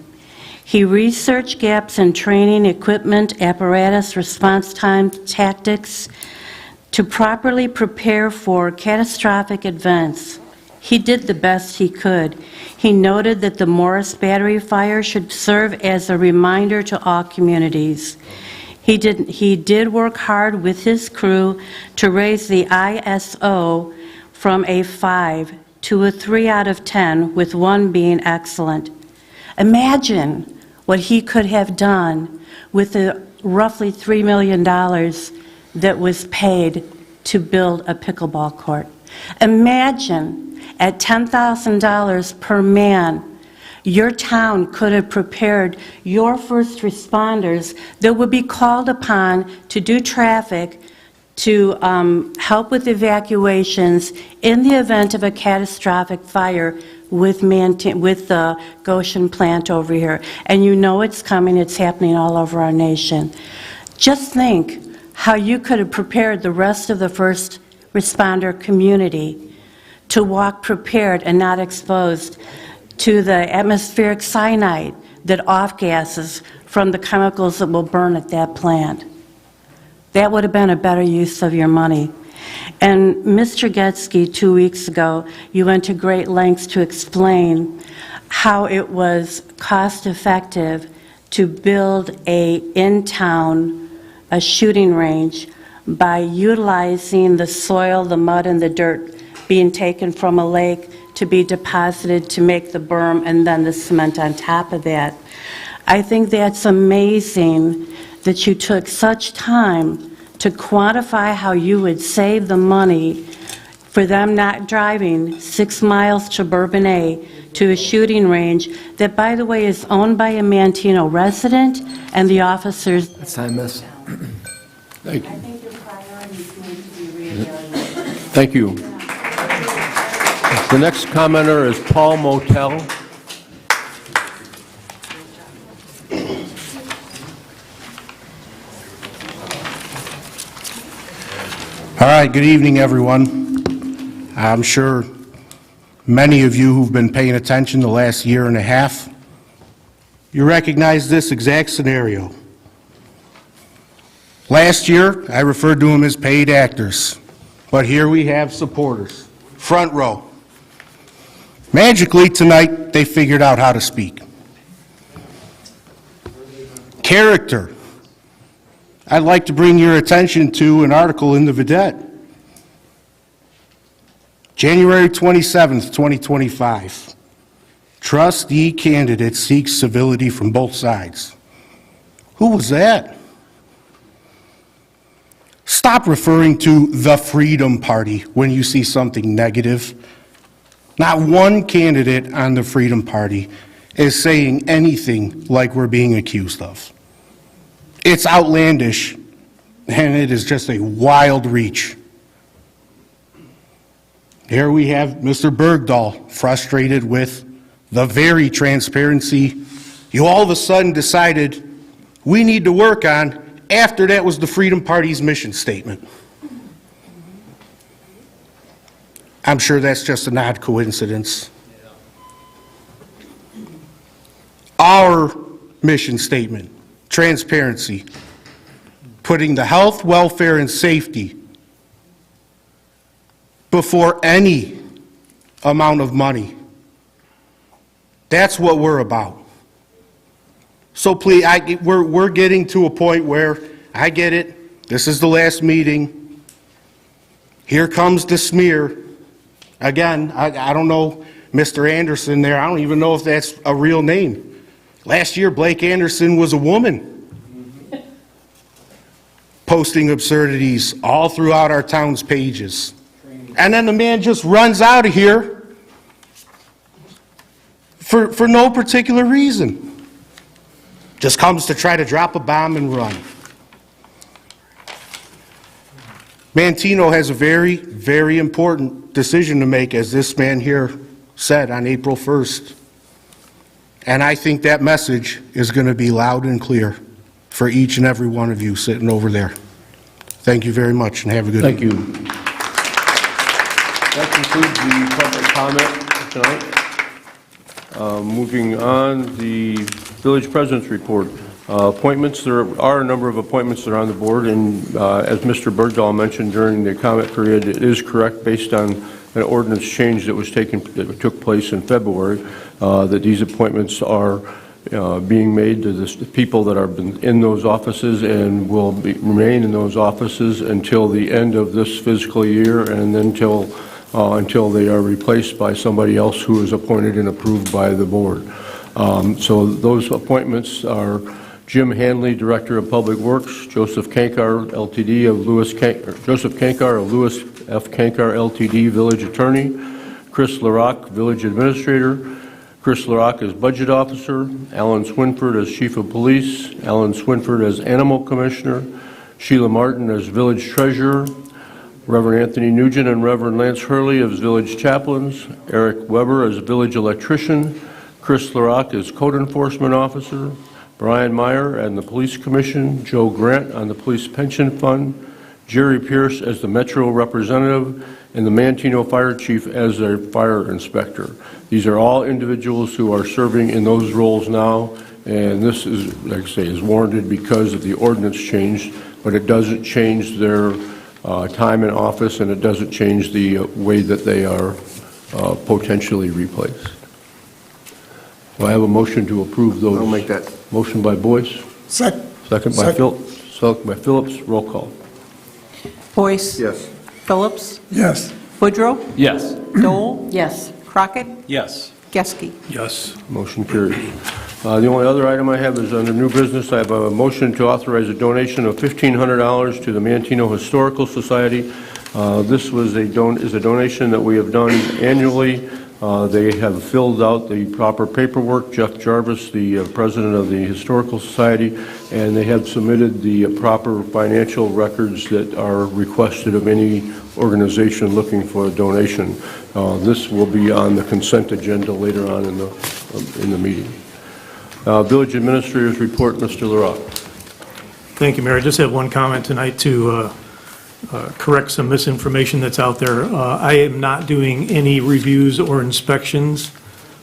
He researched gaps in training, equipment, apparatus, response time, tactics to properly prepare for catastrophic events. He did the best he could. He noted that the Morris Battery fire should serve as a reminder to all communities. He did work hard with his crew to raise the ISO from a 5 to a 3 out of 10, with 1 being excellent. Imagine what he could have done with the roughly $3 million that was paid to build a pickleball court. Imagine at $10,000 per man, your town could have prepared your first responders that would be called upon to do traffic, to help with evacuations in the event of a catastrophic fire with the Goshen plant over here. And you know it's coming, it's happening all over our nation. Just think how you could have prepared the rest of the first responder community to walk prepared and not exposed to the atmospheric cyanide that off-gases from the chemicals that will burn at that plant. That would have been a better use of your money. And Mr. Getsky, 2 weeks ago, you went to great lengths to explain how it was cost-effective to build in-town a shooting range by utilizing the soil, the mud, and the dirt being taken from a lake to be deposited to make the berm and then the cement on top of that. I think that's amazing that you took such time to quantify how you would save the money for them not driving 6 miles to Bourbonnais to a shooting range that, by the way, is owned by a Manteno resident, and the officers... That's time, miss. Thank you. I think your priorities need to be reevaluated. Thank you. The next commenter is Paul Motel. All right, good evening, everyone. I'm sure many of you who've been paying attention the last year and a half, you recognize this exact scenario. Last year, I referred to them as paid actors, but here we have supporters, front row. Magically, tonight, they figured out how to speak. Character. I'd like to bring your attention to an article in the Vidette. January 27th, 2025. Trustee candidate seeks civility from both sides. Who was that? Stop referring to the Freedom Party when you see something negative. Not one candidate on the Freedom Party is saying anything like we're being accused of. It's outlandish, and it is just a wild reach. Here we have Mr. Bergdahl frustrated with the very transparency you all of a sudden decided we need to work on after that was the Freedom Party's mission statement. I'm sure that's just an odd coincidence. Our mission statement, transparency, putting the health, welfare, and safety before any amount of money. That's what we're about. So please, we're getting to a point where, I get it, this is the last meeting. Here comes the smear. Again, I don't know Mr. Anderson there. I don't even know if that's a real name. Last year, Blake Anderson was a woman posting absurdities all throughout our town's pages. And then the man just runs out of here for no particular reason. Just comes to try to drop a bomb and run. Manteno has a very, very important decision to make, as this man here said on April 1st. And I think that message is going to be loud and clear for each and every one of you sitting over there. Thank you very much, and have a good Thank evening. you. That concludes the public comment tonight. Moving on, the village president's report. Appointments, there are a number of appointments that are on the board, and as Mr. Bergdahl mentioned during the comment period, it is correct based on an ordinance change that took place in February, that these appointments are being made to the people that are in those offices and will remain in those offices until the end of this fiscal year and then until until they are replaced by somebody else who is appointed and approved by the board. So those appointments are Jim Hanley, Director of Public Works, Joseph Kankar, LTD of Joseph Kankar of Lewis F. Kankar, LTD, Village Attorney, Chris LaRock, Village Administrator, Chris LaRock as Budget Officer, Alan Swinford as Chief of Police, Alan Swinford as Animal Commissioner, Sheila Martin as Village Treasurer, Reverend Anthony Nugent and Reverend Lance Hurley as Village Chaplains, Eric Weber as Village Electrician, Chris LaRock as Code Enforcement Officer, Brian Meyer and the Police Commission, Joe Grant on the Police Pension Fund, Jerry Pierce as the Metro Representative, and the Manteno Fire Chief as their Fire Inspector. These are all individuals who are serving in those roles now, and this is, like I say, is warranted because of the ordinance change, but it doesn't change their time in office, and it doesn't change the way that they are potentially replaced. Do I have a motion to approve those? I'll make that. Motion by Boyce. Second. Second by Phillips. Second by Phillips. Roll call. Boyce? Yes. Phillips? Yes. Woodrow? Yes. Dole? Yes. Crockett? Yes. Geske? Yes. Motion carries. The only other item I have is under new business. I have a motion to authorize a donation of $1,500 to the Manteno Historical Society. This was a donation that we have done annually. They have filled out the proper paperwork. Jeff Jarvis, the president of the Historical Society, and they have submitted the proper financial records that are requested of any organization looking for a donation. This will be on the consent agenda later on in the meeting. Village Administrator's report, Mr. LaRock. Thank you, Mayor. I just have one comment tonight to correct some misinformation that's out there. I am not doing any reviews or inspections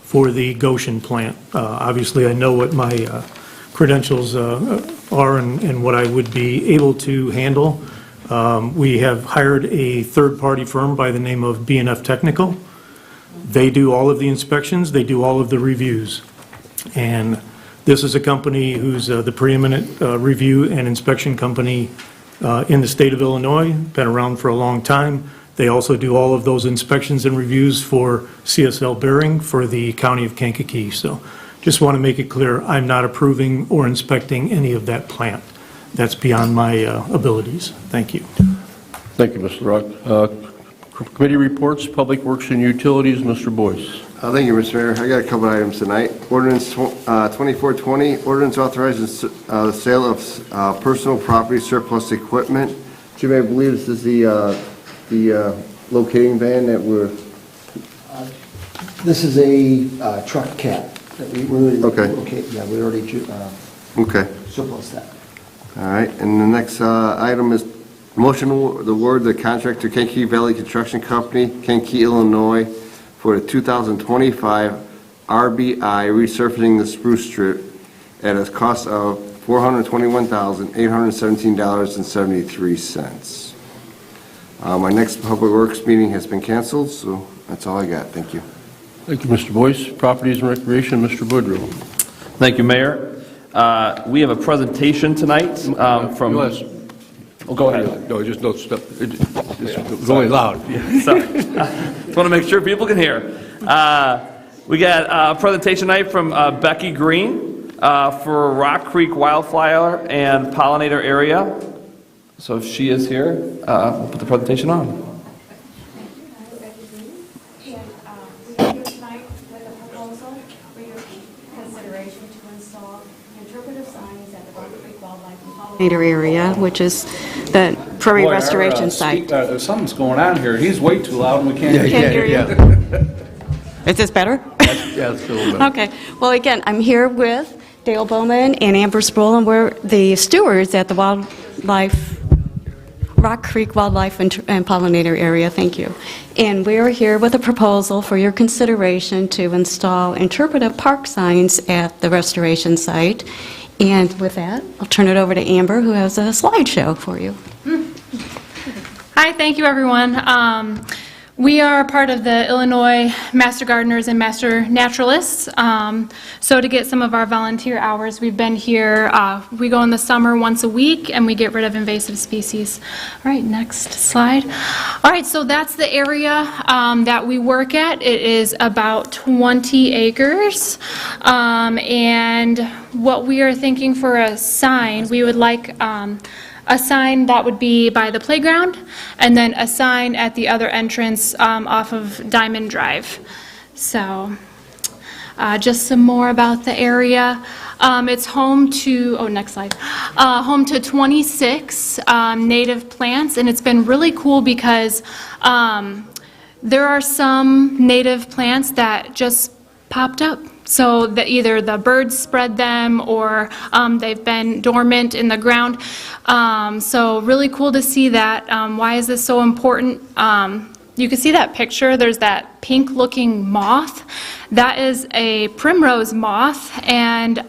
for the Goshen plant. Obviously, I know what my credentials are and what I would be able to handle. We have hired a third-party firm by the name of B&F Technical. They do all of the inspections, they do all of the reviews. And this is a company who's the preeminent review and inspection company in the state of Illinois, been around for a long time. They also do all of those inspections and reviews for CSL Bearing for the county of Kankakee. So just want to make it clear, I'm not approving or inspecting any of that plant. That's beyond my abilities. Thank you. Thank you, Mr. LaRock. Committee reports, Public Works and Utilities, Mr. Boyce. Thank you, Mr. Mayor. I got a couple items tonight. Ordinance 2420, ordinance authorizing the sale of personal property surplus equipment. Jim, I believe this is the locating van that we're... This is a truck cab that we already... Okay. Yeah, we already okay. surplus that. All right, and the next item is motion to award the contract to Kankakee Valley Construction Company, Kankakee, Illinois, for the 2025 RBI resurfacing the spruce strip at a cost of $421,817.73. My next Public Works meeting has been canceled, so that's all I got. Thank you. Thank you, Mr. Boyce. Properties and Recreation, Mr. Woodrow. Thank you, Mayor. We have a presentation tonight from... Oh, go ahead. No, just don't step. It's really loud. Sorry. Just want to make sure people can hear. We got a presentation tonight from Becky Green for Rock Creek Wildflower and Pollinator Area. So if she is here, we'll put the presentation on. Area, which is the Prairie restoration site. Something's going on here. He's way too loud and we can't hear you. Is this better? Yeah, it's a little better. Okay. Well, again, I'm here with Dale Bowman and Amber Sproul, and we're the stewards at the Rock Creek Wildlife and Pollinator Area. Thank you. And we're here with a proposal for your consideration to install interpretive park signs at the restoration site. And with that, I'll turn it over to Amber, who has a slideshow for you. Hi, thank you, everyone. We are a part of the Illinois Master Gardeners and Master Naturalists. So to get some of our volunteer hours, we've been here, we go in the summer once a week and we get rid of invasive species. All right, next slide. All right, so that's the area that we work at. It is about 20 acres. And what we are thinking for a sign, we would like a sign that would be by the playground, and then a sign at the other entrance off of Diamond Drive. So just some more about the area. It's home to, oh, next slide, home to 26 native plants, and it's been really cool because there are some native plants that just popped up. So that either the birds spread them or they've been dormant in the ground. So really cool to see that. Why is this so important? You can see that picture. There's that pink looking moth. That is a primrose moth, and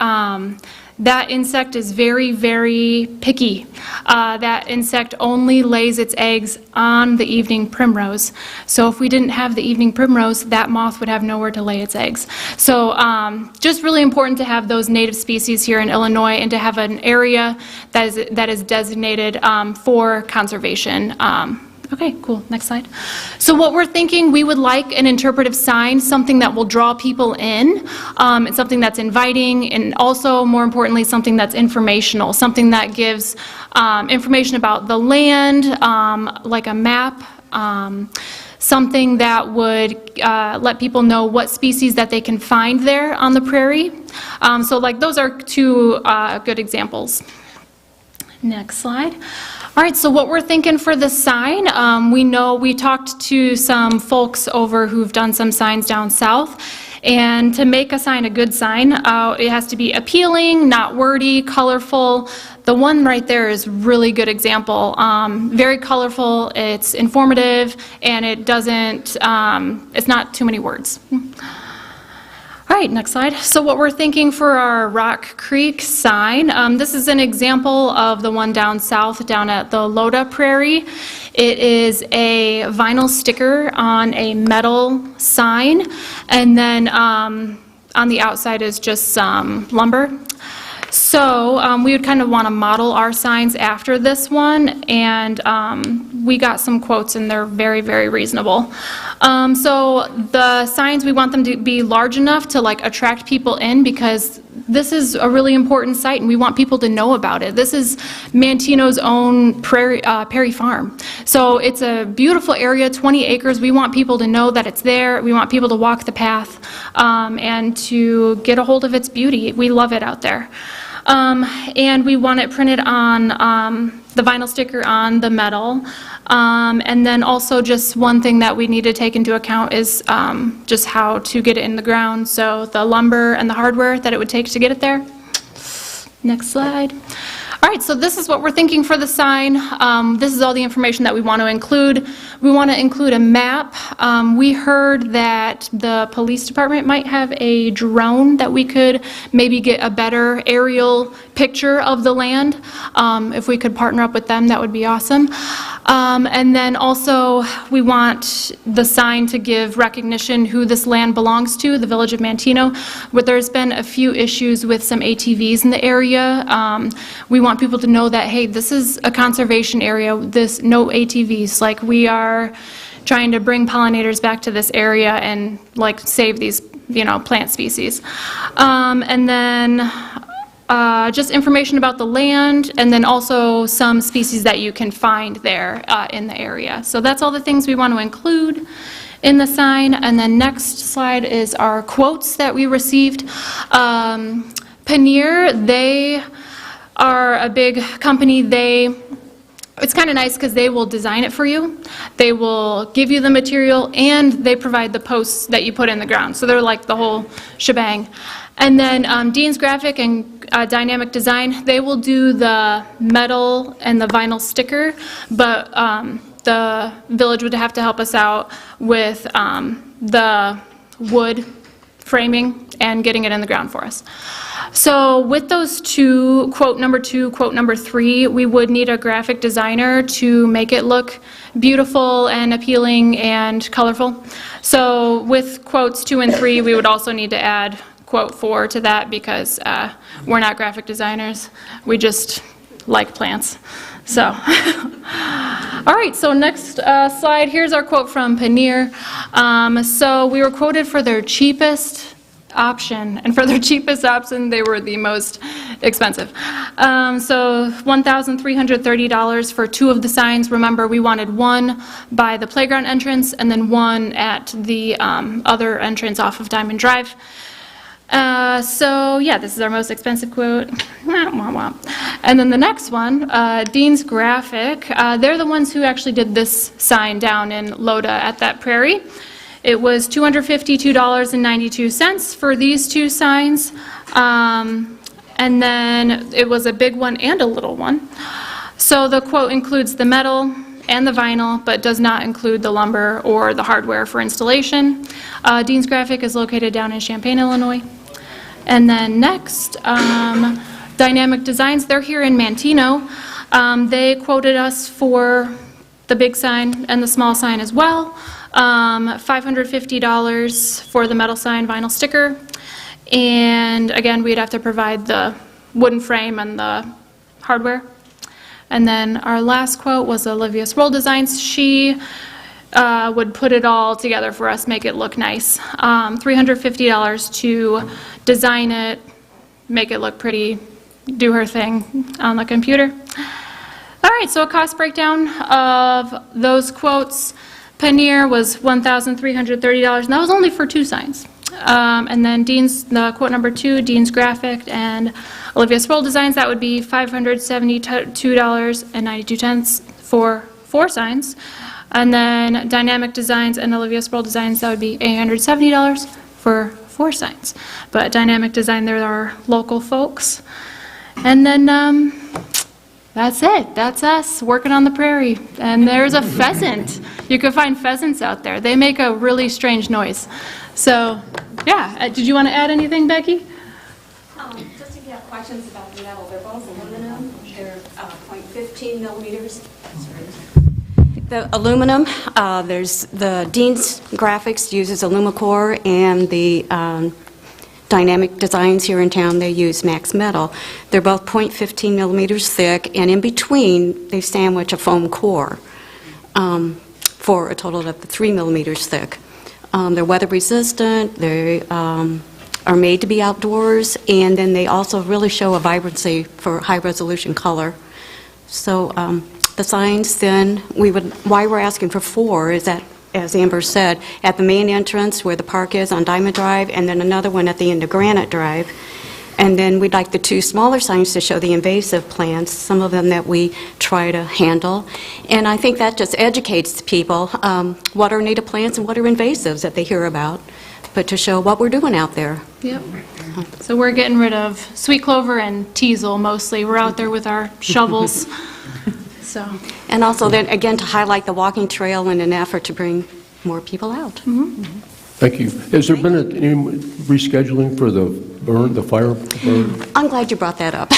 that insect is very, very picky. That insect only lays its eggs on the evening primrose. So if we didn't have the evening primrose, that moth would have nowhere to lay its eggs. So just really important to have those native species here in Illinois and to have an area that is designated for conservation. Okay, cool. Next slide. So what we're thinking, we would like an interpretive sign, something that will draw people in. It's something that's inviting, and also, more importantly, something that's informational, something that gives information about the land, like a map, something that would let people know what species that they can find there on the prairie. So like those are two good examples. Next slide. All right, so what we're thinking for the sign, we talked to some folks over who've done some signs down south, and to make a sign a good sign, it has to be appealing, not wordy, colorful. The one right there is really good example. Very colorful, it's informative, and it doesn't, it's not too many words. All right, next slide. So what we're thinking for our Rock Creek sign, this is an example of the one down south, down at the Loda Prairie. It is a vinyl sticker on a metal sign, and then on the outside is just some lumber. So we would kind of want to model our signs after this one, and we got some quotes and they're very, very reasonable. So the signs, we want them to be large enough to like attract people in, because this is a really important site and we want people to know about it. This is Manteno's own Prairie Farm. So it's a beautiful area, 20 acres. We want people to know that it's there. We want people to walk the path and to get a hold of its beauty. We love it out there. And we want it printed on the vinyl sticker on the metal. And then also just one thing that we need to take into account is just how to get it in the ground. So the lumber and the hardware that it would take to get it there. Next slide. All right, so this is what we're thinking for the sign. This is all the information that we want to include. We want to include a map. We heard that the police department might have a drone that we could maybe get a better aerial picture of the land. If we could partner up with them, that would be awesome. And then also we want the sign to give recognition who this land belongs to, the village of Manteno. But there's been a few issues with some ATVs in the area. We want people to know that, hey, this is a conservation area, no ATVs. Like, we are trying to bring pollinators back to this area and like save these, plant species. And then just information about the land, and then also some species that you can find there in the area. So that's all the things we want to include in the sign. And then next slide is our quotes that we received. Paneer, they are a big company. It's kind of nice because they will design it for you. They will give you the material, and they provide the posts that you put in the ground. So they're like the whole shebang. And then Dean's Graphic and Dynamic Design, they will do the metal and the vinyl sticker, but the village would have to help us out with the wood framing and getting it in the ground for us. So with those two, quote number 2, quote number 3, we would need a graphic designer to make it look beautiful and appealing and colorful. So with quotes 2 and 3, we would also need to add quote 4 to that because we're not graphic designers. We just like plants. So, all right, so next slide, here's our quote from Paneer. So we were quoted for their cheapest option, and for their cheapest option, they were the most expensive. So $1,330 for 2 of the signs. Remember, we wanted one by the playground entrance and then one at the other entrance off of Diamond Drive. So yeah, this is our most expensive quote. And then the next one, Dean's Graphic. They're the ones who actually did this sign down in Loda at that Prairie. It was $252.92 for these 2 signs. And then it was a big one and a little one. So the quote includes the metal and the vinyl, but does not include the lumber or the hardware for installation. Dean's Graphic is located down in Champaign, Illinois. And then next, Dynamic Designs, they're here in Manteno. They quoted us for the big sign and the small sign as well. $550 for the metal sign vinyl sticker. And again, we'd have to provide the wooden frame and the hardware. And then our last quote was Olivia Swirl Designs. She would put it all together for us, make it look nice. $350 to design it, make it look pretty, do her thing on the computer. All right, so a cost breakdown of those quotes. Paneer was $1,330, and that was only for 2 signs. And then the quote number 2, Dean's Graphic and Olivia Swirl Designs, that would be $572.92 for 4 signs. And then Dynamic Designs and Olivia Swirl Designs, that would be $870 for 4 signs. But Dynamic Design, they're our local folks. And then that's it. That's us working on the prairie. And there's a pheasant. You can find pheasants out there. They make a really strange noise. So, yeah. Did you want to add anything, Becky? Just if you have questions about the metal, they're both aluminum. They're 0.15 millimeters. The aluminum, there's the Dean's Graphics uses Alumicore, and the Dynamic Designs here in town, they use Max Metal. They're both 0.15 millimeters thick, and in between, they sandwich a foam core for a total of 3 millimeters thick. They're weather resistant, they are made to be outdoors, and then they also really show a vibrancy for high resolution color. So the signs then, why we're asking for 4 is that, as Amber said, at the main entrance where the park is on Diamond Drive, and then another one at the end of Granite Drive. And then we'd like the 2 smaller signs to show the invasive plants, some of them that we try to handle. And I think that just educates people what are native plants and what are invasives that they hear about, but to show what we're doing out there. Yep. So we're getting rid of sweet clover and teasel mostly. We're out there with our shovels. So. And also then, again, to highlight the walking trail in an effort to bring more people out. Thank you. Has there been any rescheduling for the fire burn? I'm glad you brought that up.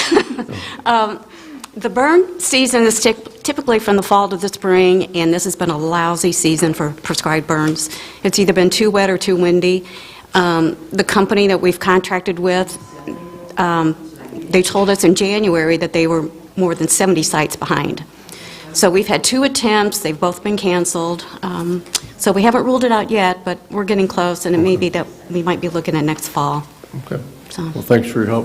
The burn season is typically from the fall to the spring, and this has been a lousy season for prescribed burns. It's either been too wet or too windy. The company that we've contracted with, they told us in January that they were more than 70 sites behind. So we've had 2 attempts, they've both been canceled. So we haven't ruled it out yet, but we're getting close, and it may be that we might be looking at next fall. Okay. Well, thanks for your help.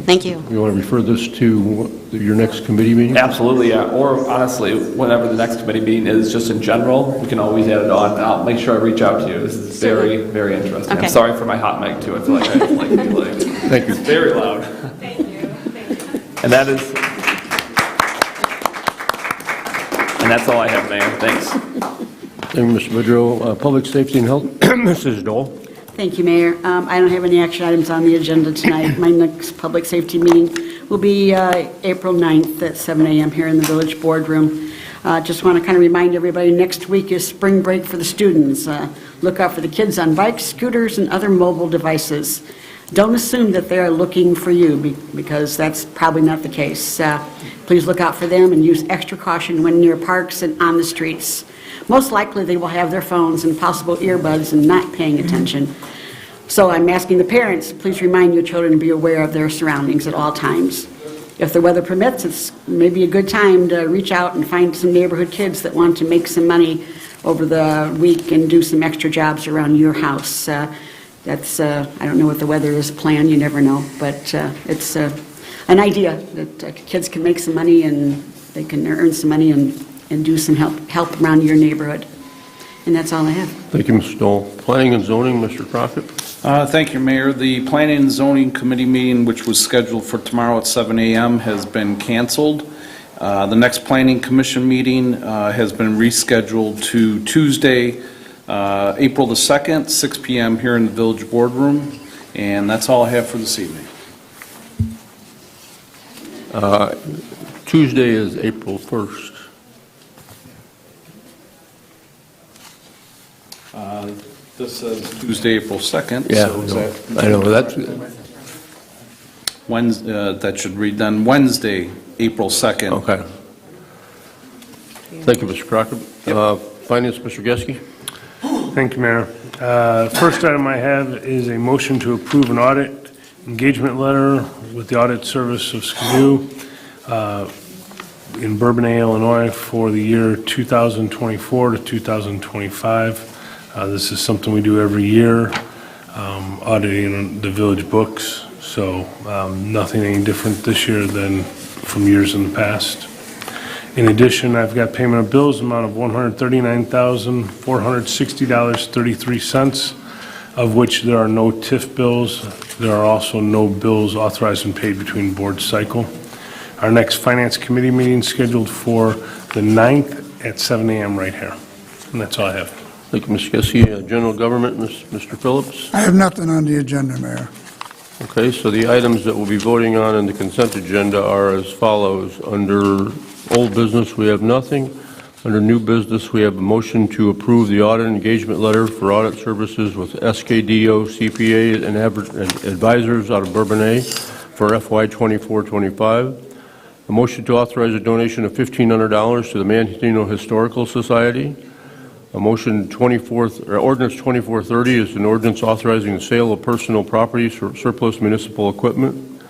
Thank you. You want to refer this to your next committee meeting? Absolutely, yeah. Or honestly, whenever the next committee meeting is, just in general, we can always add it on. And I'll make sure I reach out to you. This is very, very interesting. Okay. I'm sorry for my hot mic too. I feel like I have to be like. Thank you. It's very loud. Thank you. And that's all I have, Mayor. Thanks. Thank you, Mr. Boudreau. Public Safety and Health, Mrs. Dole. Thank you, Mayor. I don't have any action items on the agenda tonight. My next public safety meeting will be April 9th at 7 a.m. here in the Village Boardroom. Just want to kind of remind everybody, next week is spring break for the students. Look out for the kids on bikes, scooters, and other mobile devices. Don't assume that they are looking for you because that's probably not the case. Please look out for them and use extra caution when near parks and on the streets. Most likely they will have their phones and possible earbuds and not paying attention. So I'm asking the parents, please remind your children to be aware of their surroundings at all times. If the weather permits, it's maybe a good time to reach out and find some neighborhood kids that want to make some money over the week and do some extra jobs around your house. That's, I don't know what the weather is planned, you never know, but it's an idea that kids can make some money and they can earn some money and do some help around your neighborhood. And that's all I have. Thank you, Mr. Stoll. Planning and zoning, Mr. Crockett. Thank you, Mayor. The Planning and Zoning Committee meeting, which was scheduled for tomorrow at 7 a.m., has been canceled. The next Planning Commission meeting has been rescheduled to Tuesday, April the 2nd, 6 p.m. here in the Village Boardroom. And that's all I have for this evening. Tuesday is April 1st. This says Tuesday, April 2nd. Yeah, so is that, I know, that's, Wednesday, that should read then Wednesday, April 2nd. okay. Thank you, Mr. Crockett. Finance, Mr. Geske. Thank you, Mayor. First item I have is a motion to approve an audit engagement letter with the audit service of Skidoo in Bourbonnais, Illinois for the year 2024 to 2025. This is something we do every year, auditing the village books, so nothing any different this year than from years in the past. In addition, I've got payment of bills amount of $139,460.33, of which there are no TIF bills. There are also no bills authorized and paid between board cycle. Our next Finance Committee meeting is scheduled for the 9th at 7 a.m. right here. And that's all I have. Thank you, Mr. Geske. General Government, Mr. Phillips. I have nothing on the agenda, Mayor. Okay, so the items that we'll be voting on in the consent agenda are as follows. Under old business, we have nothing. Under new business, we have a motion to approve the audit engagement letter for audit services with SKDO CPA and advisors out of Bourbonnais for FY 24-25. A motion to authorize a donation of $1,500 to the Manteno Historical Society. A motion ordinance 2430 is an ordinance authorizing the sale of personal property for surplus municipal equipment.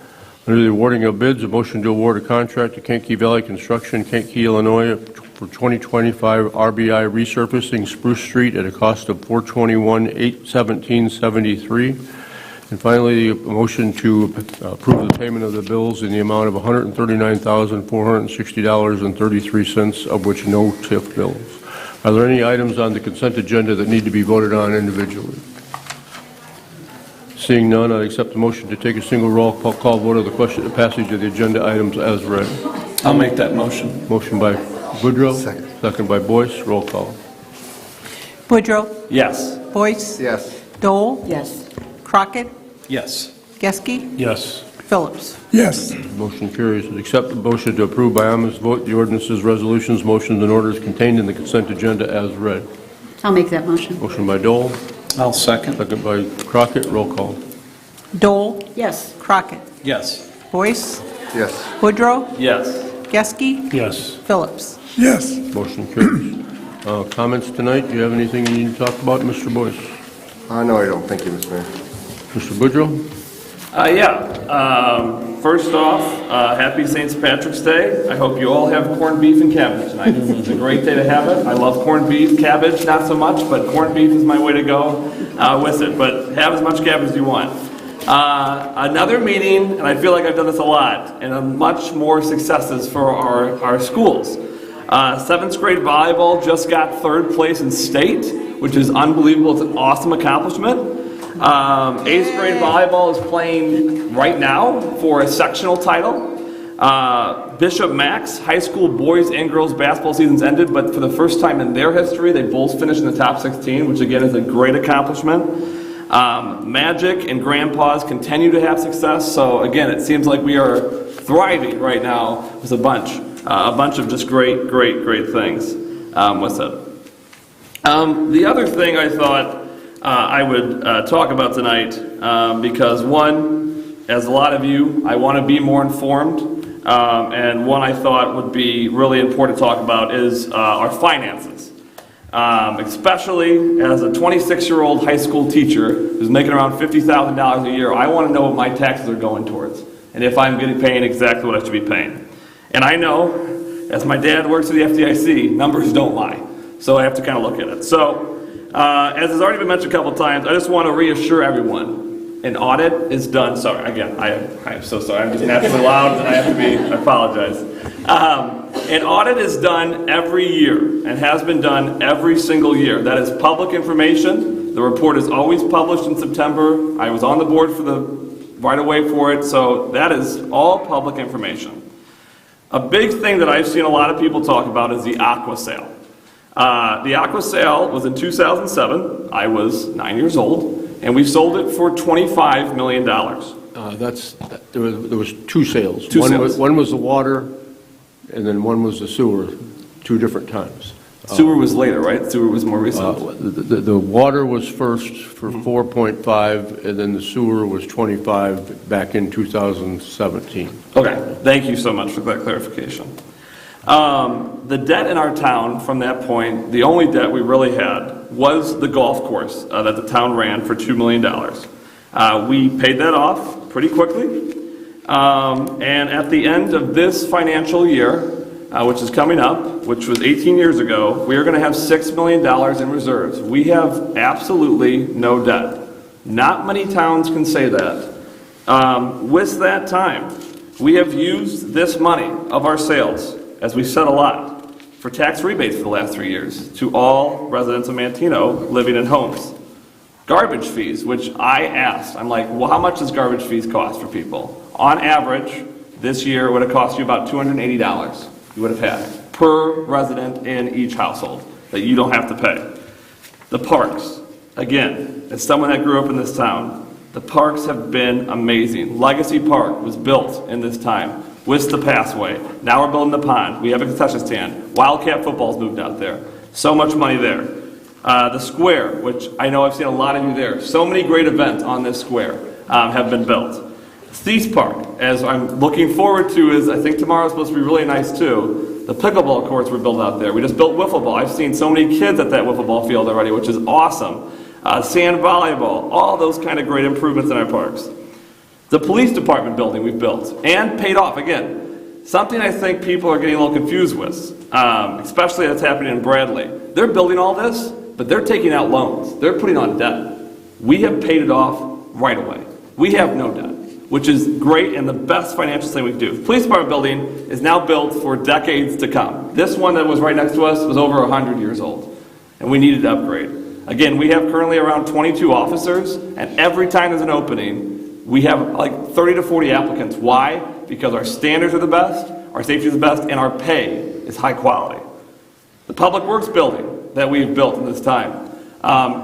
Under the awarding of bids, a motion to award a contract to Kankakee Valley Construction, Kankakee, Illinois for 2025 RBI resurfacing Spruce Street at a cost of $421,817.73. And finally, a motion to approve the payment of the bills in the amount of $139,460.33, of which no TIF bills. Are there any items on the consent agenda that need to be voted on individually? Seeing none, I accept the motion to take a single roll call vote of the question of passage of the agenda items as read. I'll make that motion. Motion by Boudreau. Second by Boyce. Roll call. Boudreau? Yes. Boyce? Yes. Dole? Yes. Crockett? Yes. Geske? Yes. Phillips? Yes. Motion carries. Accept the motion to approve by unanimous vote the ordinances, resolutions, motions, and orders contained in the consent agenda as read. I'll make that motion. Motion by Dole. I'll second. Second by Crockett. Roll call. Dole? Yes. Crockett? Yes. Boyce? Yes. Woodrow? Yes. Geske? Yes. Phillips? Yes. Motion carries. Comments tonight? Do you have anything you need to talk about, Mr. Boyce? No, I don't. Thank you, Mr. Mayor. Mr. Boudreau? First off, happy St. Patrick's Day. I hope you all have corned beef and cabbage tonight. It's a great day to have it. I love corned beef, cabbage, not so much, but corned beef is my way to go with it. But have as much cabbage as you want. Another meeting, and I feel like I've done this a lot, and much more successes for our schools. 7th grade volleyball just got 3rd place in state, which is unbelievable. It's an awesome accomplishment. 8th grade volleyball is playing right now for a sectional title. Bishop Max high school boys and girls basketball seasons ended, but for the first time in their history, they both finished in the top 16, which again is a great accomplishment. Magic and Grandpa's continue to have success, so again, it seems like we are thriving right now with a bunch of just great things with it. The other thing I thought I would talk about tonight because one, as a lot of you, I want to be more informed, and one I thought would be really important to talk about is our finances. Especially as a 26-year-old high school teacher who's making around $50,000 a year, I want to know what my taxes are going towards and if I'm paying exactly what I should be paying. And I know, as my dad works at the FDIC, numbers don't lie. So I have to kind of look at it. So, as has already been mentioned a couple of times, I just want to reassure everyone, an audit is done. Sorry, again, I am so sorry. I'm just naturally loud and I have to be, I apologize. An audit is done every year and has been done every single year. That is public information. The report is always published in September. I was on the board for the right away for it, so that is all public information. A big thing that I've seen a lot of people talk about is the Aqua sale. The Aqua sale was in 2007. I was 9 years old, and we sold it for $25 million. There was two sales. Two sales. One was the water, and then one was the sewer, two different times. Sewer was later, right? Sewer was more recent. The water was first for 4.5, and then the sewer was 25 back in 2017. Okay, thank you so much for that clarification. The debt in our town from that point, the only debt we really had was the golf course that the town ran for $2 million. We paid that off pretty quickly, and at the end of this financial year, which is coming up, which was 18 years ago, we are going to have $6 million in reserves. We have absolutely no debt. Not many towns can say that. With that time, we have used this money of our sales, as we said a lot, for tax rebates for the last 3 years to all residents of Manteno living in homes. Garbage fees, which I asked, I'm like, well, how much does garbage fees cost for people? On average, this year it would have cost you about $280 you would have had per resident in each household that you don't have to pay. The parks, again, as someone that grew up in this town, the parks have been amazing. Legacy Park was built in this time. Wista Passway. Now we're building the pond. We have a concession stand. Wildcat football's moved out there. So much money there. The square, which I know I've seen a lot of you there. So many great events on this square have been built. Thies Park, as I'm looking forward to, is I think tomorrow's supposed to be really nice too. The pickleball courts were built out there. We just built wiffle ball. I've seen so many kids at that wiffle ball field already, which is awesome. Sand volleyball, all those kind of great improvements in our parks. The police department building we've built and paid off. Again, something I think people are getting a little confused with, especially that's happening in Bradley. They're building all this, but they're taking out loans. They're putting on debt. We have paid it off right away. We have no debt, which is great and the best financial thing we can do. The police department building is now built for decades to come. This one that was right next to us was over 100 years old, and we needed to upgrade. Again, we have currently around 22 officers, and every time there's an opening, we have like 30 to 40 applicants. Why? Because our standards are the best, our safety is the best, and our pay is high quality. The public works building that we've built in this time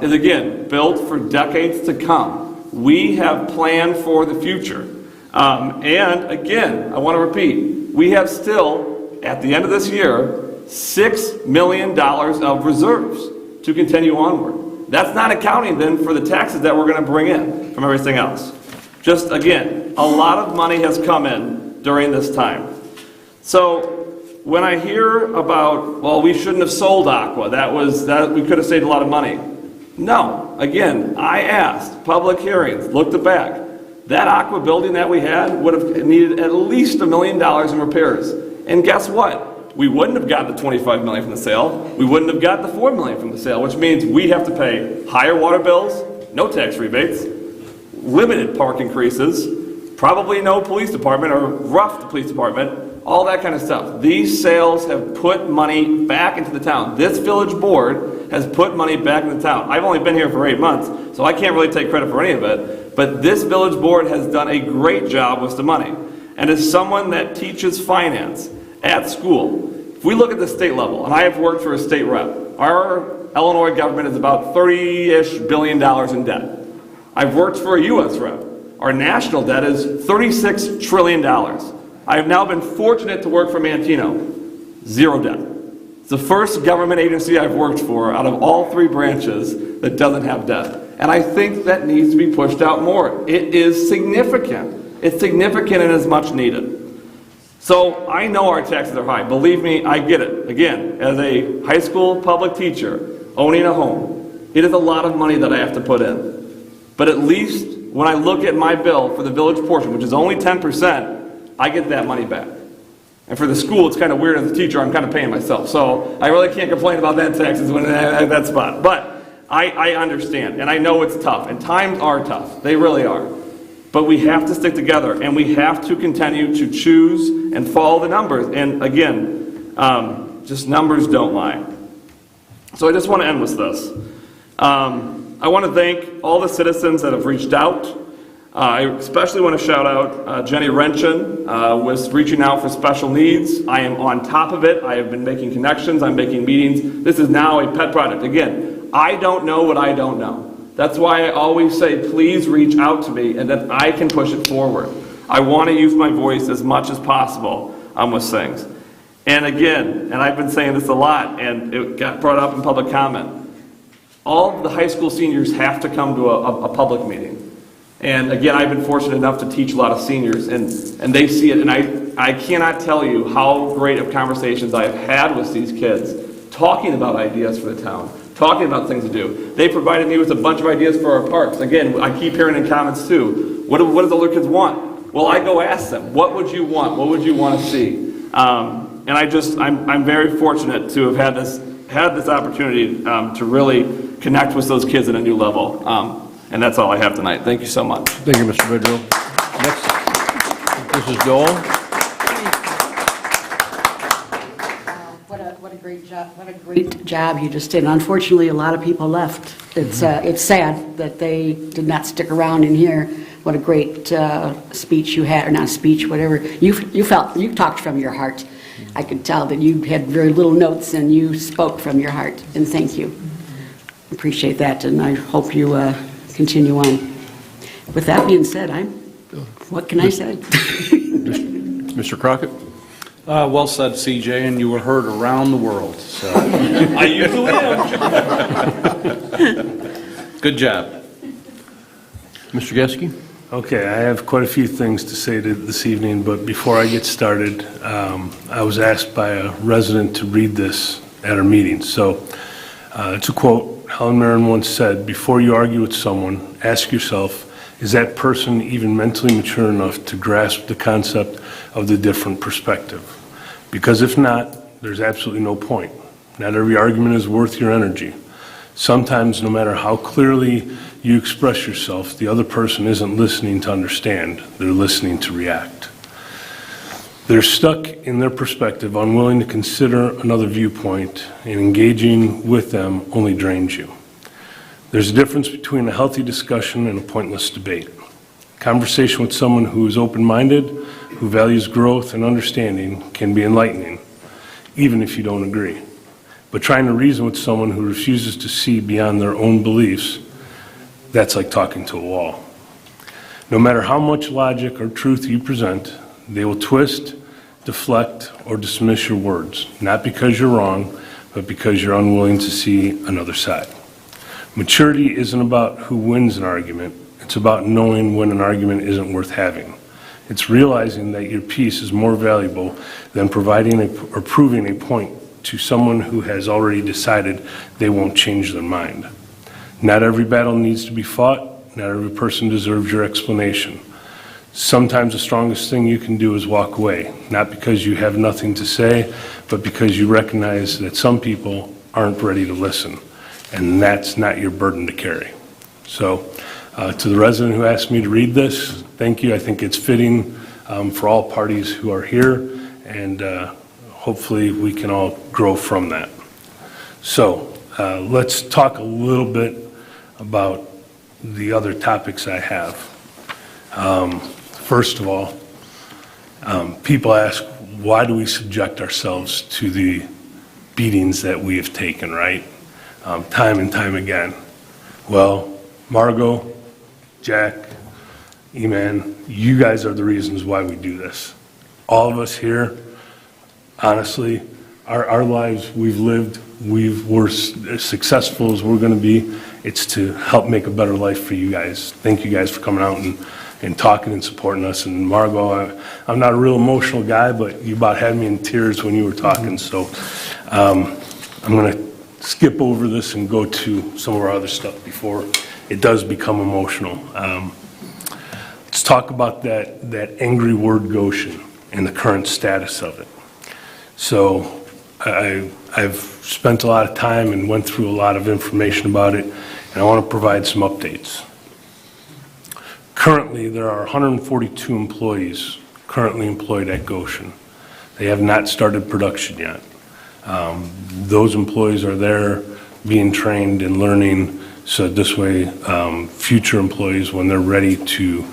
is again built for decades to come. We have planned for the future. And again, I want to repeat, we have still, at the end of this year, $6 million of reserves to continue onward. That's not accounting then for the taxes that we're going to bring in from everything else. Just again, a lot of money has come in during this time. So when I hear about, well, we shouldn't have sold Aqua, that we could have saved a lot of money. No, again, I asked, public hearings, looked it back. That Aqua building that we had would have needed at least $1 million in repairs. And guess what? We wouldn't have gotten the $25 million from the sale. We wouldn't have got the $4 million from the sale, which means we have to pay higher water bills, no tax rebates, limited park increases, probably no police department or rough the police department, all that kind of stuff. These sales have put money back into the town. This village board has put money back into the town. I've only been here for 8 months, so I can't really take credit for any of it, but this village board has done a great job with the money. And as someone that teaches finance at school, if we look at the state level, and I have worked for a state rep, our Illinois government is about $30-ish billion in debt. I've worked for a U.S. rep. Our national debt is $36 trillion. I have now been fortunate to work for Manteno. Zero debt. It's the first government agency I've worked for out of all 3 branches that doesn't have debt. And I think that needs to be pushed out more. It is significant. It's significant and is much needed. So I know our taxes are high. Believe me, I get it. Again, as a high school public teacher owning a home, it is a lot of money that I have to put in. But at least when I look at my bill for the village portion, which is only 10%, I get that money back. And for the school, it's kind of weird as a teacher, I'm kind of paying myself. So I really can't complain about that taxes when at that spot. But I understand, and I know it's tough, and times are tough. They really are. But we have to stick together, and we have to continue to choose and follow the numbers. And again, just numbers don't lie. So I just want to end with this. I want to thank all the citizens that have reached out. I especially want to shout out Jenny Renchen was reaching out for special needs. I am on top of it. I have been making connections. I'm making meetings. This is now a pet project. Again, I don't know what I don't know. That's why I always say, please reach out to me and that I can push it forward. I want to use my voice as much as possible with things. And again, and I've been saying this a lot, and it got brought up in public comment, all of the high school seniors have to come to a public meeting. And again, I've been fortunate enough to teach a lot of seniors, and they see it, and I cannot tell you how great of conversations I've had with these kids, talking about ideas for the town, talking about things to do. They provided me with a bunch of ideas for our parks. Again, I keep hearing in comments too, what does older kids want? Well, I go ask them, what would you want? What would you want to see? And I'm very fortunate to have had this opportunity to really connect with those kids at a new level. And that's all I have tonight. Thank you so much. Thank you, Mr. Bidwell. Next, Mrs. Dole. What a great job! What a great job you just did. Unfortunately, a lot of people left. It's sad that they did not stick around in here. What a great speech you had, or not speech, whatever. You talked from your heart. I could tell that you had very little notes and you spoke from your heart. And thank you. Appreciate that, and I hope you continue on. With that being said, what can I say? Mr. Crockett? Well said, CJ, and you were heard around the world. So. I usually am. Good job. Mr. Geske? Okay, I have quite a few things to say this evening, but before I get started, I was asked by a resident to read this at our meeting. So it's a quote. Helen Mirren once said, "Before you argue with someone, ask yourself, is that person even mentally mature enough to grasp the concept of the different perspective? Because if not, there's absolutely no point. Not every argument is worth your energy. Sometimes, no matter how clearly you express yourself, the other person isn't listening to understand, they're listening to react. They're stuck in their perspective, unwilling to consider another viewpoint, and engaging with them only drains you. There's a difference between a healthy discussion and a pointless debate. Conversation with someone who is open-minded, who values growth and understanding, can be enlightening, even if you don't agree. But trying to reason with someone who refuses to see beyond their own beliefs, that's like talking to a wall. No matter how much logic or truth you present, they will twist, deflect, or dismiss your words, not because you're wrong, but because you're unwilling to see another side. Maturity isn't about who wins an argument, it's about knowing when an argument isn't worth having. It's realizing that your piece is more valuable than providing or proving a point to someone who has already decided they won't change their mind. Not every battle needs to be fought, not every person deserves your explanation. Sometimes the strongest thing you can do is walk away, not because you have nothing to say, but because you recognize that some people aren't ready to listen, and that's not your burden to carry. So, to the resident who asked me to read this, thank you. I think it's fitting for all parties who are here, and hopefully we can all grow from that. So, let's talk a little bit about the other topics I have. First of all, people ask, why do we subject ourselves to the beatings that we have taken, right? Time and time again. Well, Margot, Jack, Eman, you guys are the reasons why we do this. All of us here, honestly, our lives, we've lived we're as successful as we're going to be, it's to help make a better life for you guys. Thank you guys for coming out and talking and supporting us. And Margot, I'm not a real emotional guy, but you about had me in tears when you were talking. So I'm going to skip over this and go to some of our other stuff before it does become emotional. Let's talk about that angry word Goshen and the current status of it. So I've spent a lot of time and went through a lot of information about it, and I want to provide some updates. Currently, there are 142 employees currently employed at Goshen. They have not started production yet. Those employees are there being trained and learning, so this way future employees, when they're ready to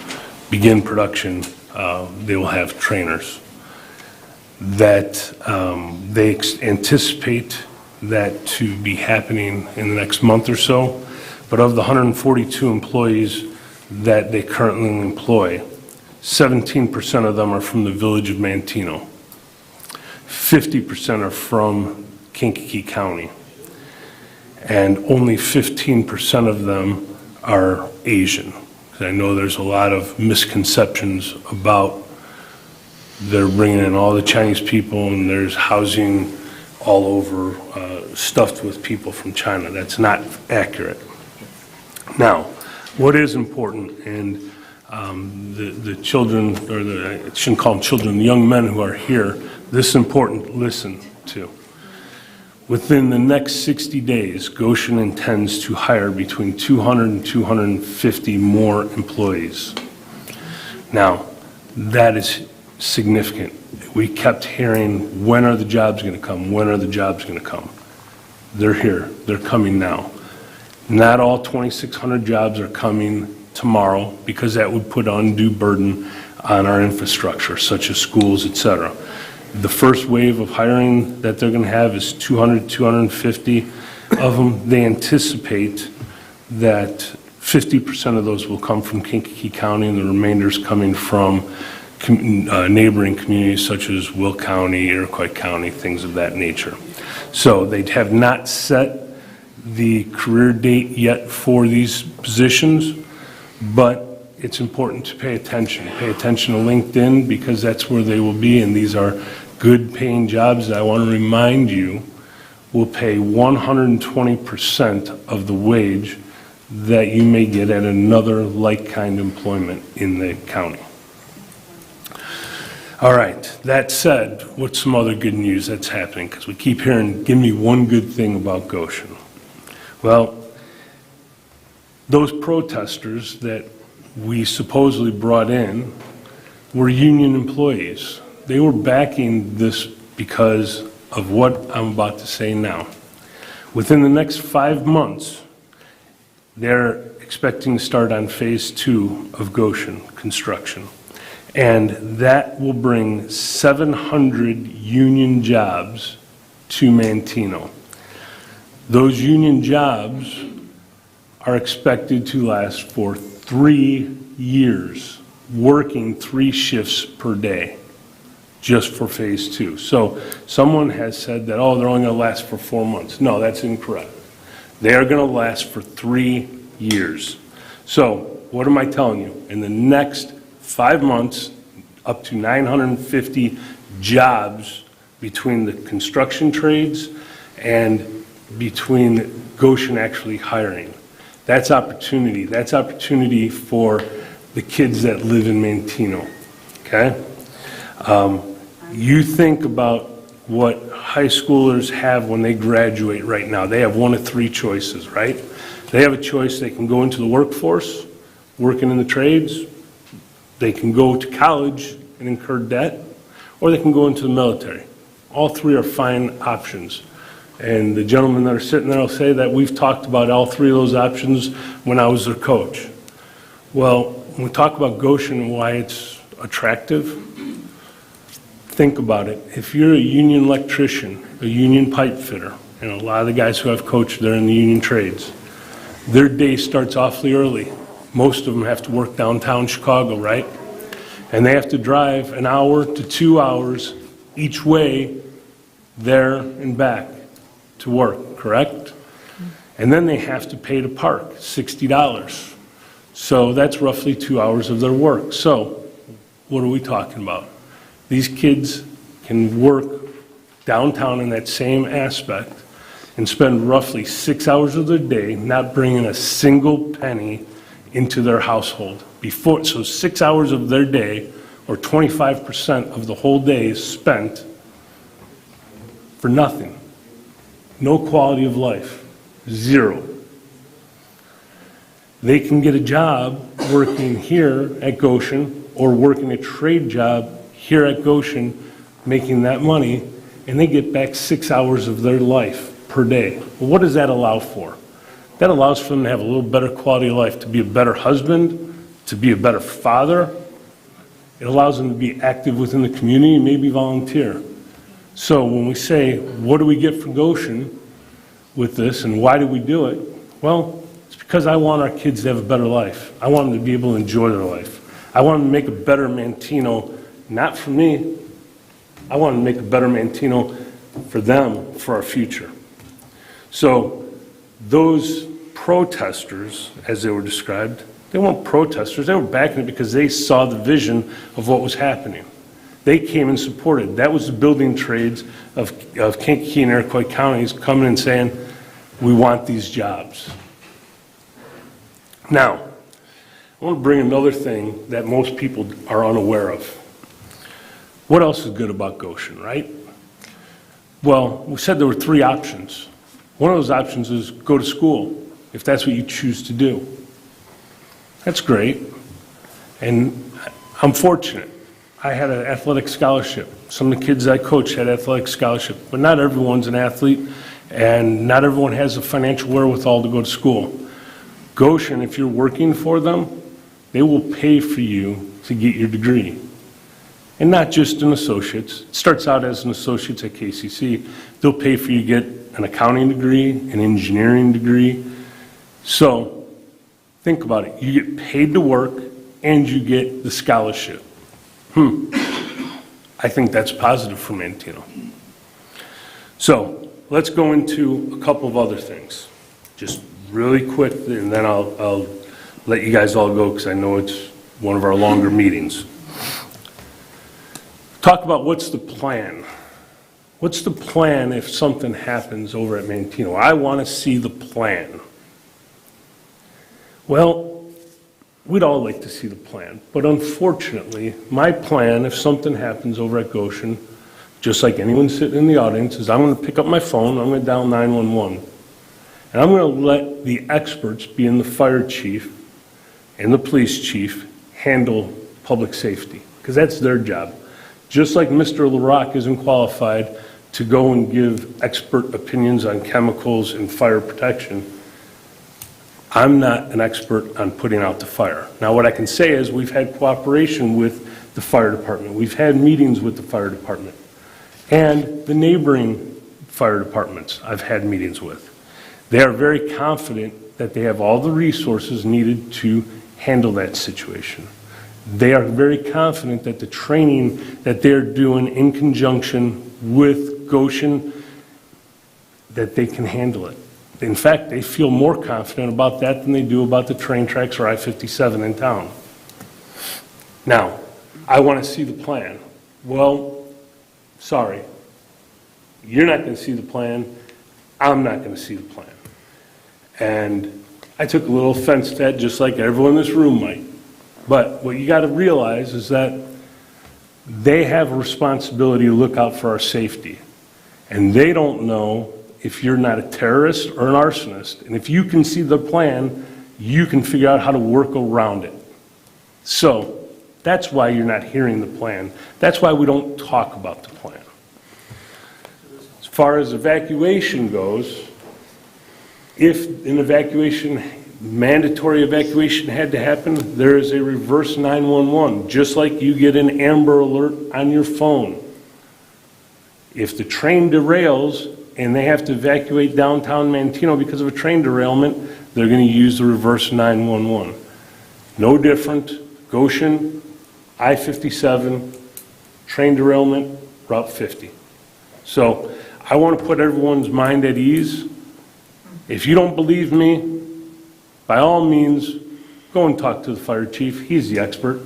begin production, they will have trainers. That they anticipate that to be happening in the next month or so, but of the 142 employees that they currently employ, 17% of them are from the village of Manteno. 50% are from Kankakee County, and only 15% of them are Asian. I know there's a lot of misconceptions about they're bringing in all the Chinese people and there's housing all over stuffed with people from China. That's not accurate. Now, what is important, and the children, or I shouldn't call them children, the young men who are here, this is important to listen to. Within the next 60 days, Goshen intends to hire between 200 and 250 more employees. Now, that is significant. We kept hearing, when are the jobs going to come? When are the jobs going to come? They're here. They're coming now. Not all 2,600 jobs are coming tomorrow, because that would put undue burden on our infrastructure, such as schools, et cetera. The first wave of hiring that they're going to have is 200, 250 of them. They anticipate that 50% of those will come from Kankakee County, and the remainder is coming from neighboring communities such as Will County, Iroquois County, things of that nature. So they have not set the career date yet for these positions, but it's important to pay attention. Pay attention to LinkedIn, because that's where they will be, and these are good paying jobs that I want to remind you will pay 120% of the wage that you may get at another like-kind employment in the county. All right, that said, what's some other good news that's happening? Because we keep hearing, give me one good thing about Goshen. Well, those protesters that we supposedly brought in were union employees. They were backing this because of what I'm about to say now. Within the next 5 months, they're expecting to start on phase 2 of Goshen construction. And that will bring 700 union jobs to Manteno. Those union jobs are expected to last for 3 years, working 3 shifts per day, just for phase 2. So someone has said that, oh, they're only going to last for 4 months. No, that's incorrect. They are going to last for 3 years. So what am I telling you? In the next 5 months, up to 950 jobs between the construction trades and between Goshen actually hiring. That's opportunity. That's opportunity for the kids that live in Manteno, okay? You think about what high schoolers have when they graduate right now. They have one of 3 choices, right? They have a choice. They can go into the workforce, working in the trades. They can go to college and incur debt, or they can go into the military. All 3 are fine options. And the gentlemen that are sitting there will say that we've talked about all 3 of those options when I was their coach. Well, when we talk about Goshen and why it's attractive, think about it. If you're a union electrician, a union pipe fitter, and a lot of the guys who I've coached, they're in the union trades, their day starts awfully early. Most of them have to work downtown Chicago, right? And they have to drive 1 hour to 2 hours each way there and back to work, correct? And then they have to pay to park, $60. So that's roughly 2 hours of their work. So what are we talking about? These kids can work downtown in that same aspect and spend roughly 6 hours of their day not bringing a single penny into their household. So 6 hours of their day, or 25% of the whole day, is spent for nothing. No quality of life. Zero. They can get a job working here at Goshen or working a trade job here at Goshen, making that money, and they get back 6 hours of their life per day. Well, what does that allow for? That allows for them to have a little better quality of life, to be a better husband, to be a better father. It allows them to be active within the community and maybe volunteer. So when we say, what do we get for Goshen with this and why do we do it? Well, it's because I want our kids to have a better life. I want them to be able to enjoy their life. I want them to make a better Manteno, not for me. I want them to make a better Manteno for them, for our future. So those protesters, as they were described, they weren't protesters. They were backing it because they saw the vision of what was happening. They came and supported. That was the building trades of Kankakee and Iroquois counties coming and saying, we want these jobs. Now, I want to bring another thing that most people are unaware of. What else is good about Goshen, right? Well, we said there were 3 options. One of those options is go to school, if that's what you choose to do. That's great. And I'm fortunate. I had an athletic scholarship. Some of the kids I coach had athletic scholarship, but not everyone's an athlete, and not everyone has the financial wherewithal to go to school. Goshen, if you're working for them, they will pay for you to get your degree. And not just an associate's. It starts out as an associate's at KCC. They'll pay for you to get an accounting degree, an engineering degree. So think about it. You get paid to work and you get the scholarship. I think that's positive for Manteno. So let's go into a couple of other things. Just really quick, and then I'll let you guys all go because I know it's one of our longer meetings. Talk about what's the plan. What's the plan if something happens over at Manteno? I want to see the plan. Well, we'd all like to see the plan, but unfortunately, my plan, if something happens over at Goshen, just like anyone sitting in the audience, is I'm going to pick up my phone, I'm going to dial 911, and I'm going to let the experts, being the fire chief and the police chief, handle public safety, because that's their job. Just like Mr. LaRock isn't qualified to go and give expert opinions on chemicals and fire protection, I'm not an expert on putting out the fire. Now, what I can say is we've had cooperation with the fire department. We've had meetings with the fire department. And the neighboring fire departments I've had meetings with. They are very confident that they have all the resources needed to handle that situation. They are very confident that the training that they're doing in conjunction with Goshen, that they can handle it. In fact, they feel more confident about that than they do about the train tracks or I-57 in town. Now, I want to see the plan. Well, sorry. You're not going to see the plan. I'm not going to see the plan. And I took a little offense to that, just like everyone in this room might. But what you got to realize is that they have a responsibility to look out for our safety. And they don't know if you're not a terrorist or an arsonist. And if you can see the plan, you can figure out how to work around it. So that's why you're not hearing the plan. That's why we don't talk about the plan. As far as evacuation goes, if an evacuation, mandatory evacuation had to happen, there is a reverse 911, just like you get an Amber Alert on your phone. If the train derails and they have to evacuate downtown Manteno because of a train derailment, they're going to use the reverse 911. No different. Goshen, I-57, train derailment, Route 50. So I want to put everyone's mind at ease. If you don't believe me, by all means, go and talk to the fire chief. He's the expert.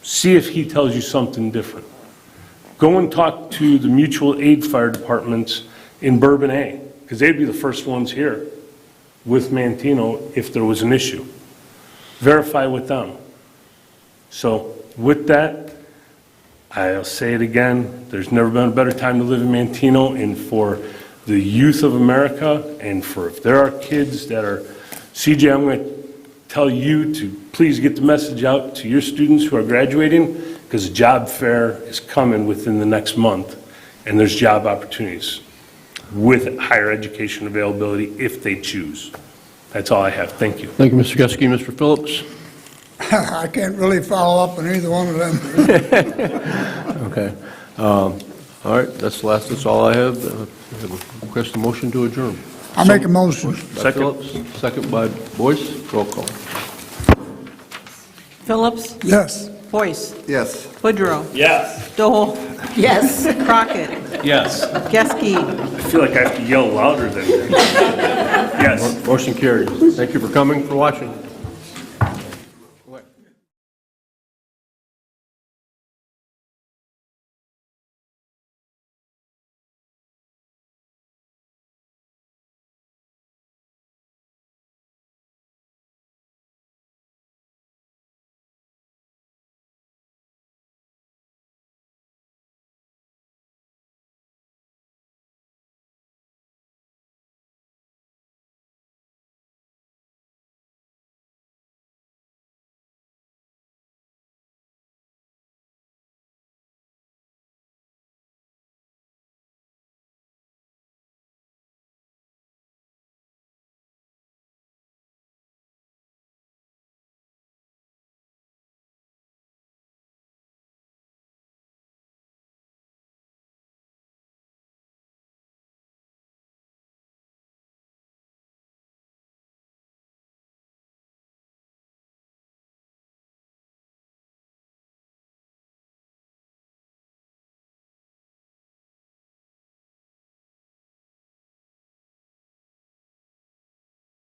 See if he tells you something different. Go and talk to the mutual aid fire departments in Bourbonnais, because they'd be the first ones here with Manteno if there was an issue. Verify with them. So with that, I'll say it again, there's never been a better time to live in Manteno, and for the youth of America, and for if there are kids that are, CJ, I'm going to tell you to please get the message out to your students who are graduating, because job fair is coming within the next month, and there's job opportunities with higher education availability if they choose. That's all I have. Thank you. Thank you, Mr. Geske. Mr. Phillips? I can't really follow up on either one of them. Okay. All right, that's all I have. Request a motion to adjourn. I'll make a motion. By Phillips, second by Boyce. Roll call. Phillips? Yes. Boyce? Yes. Woodrow? Yes. Dole? Yes. Crockett? Yes. Geske? I feel like I have to yell louder than that. Yes. Motion carries. Thank you for coming, for watching.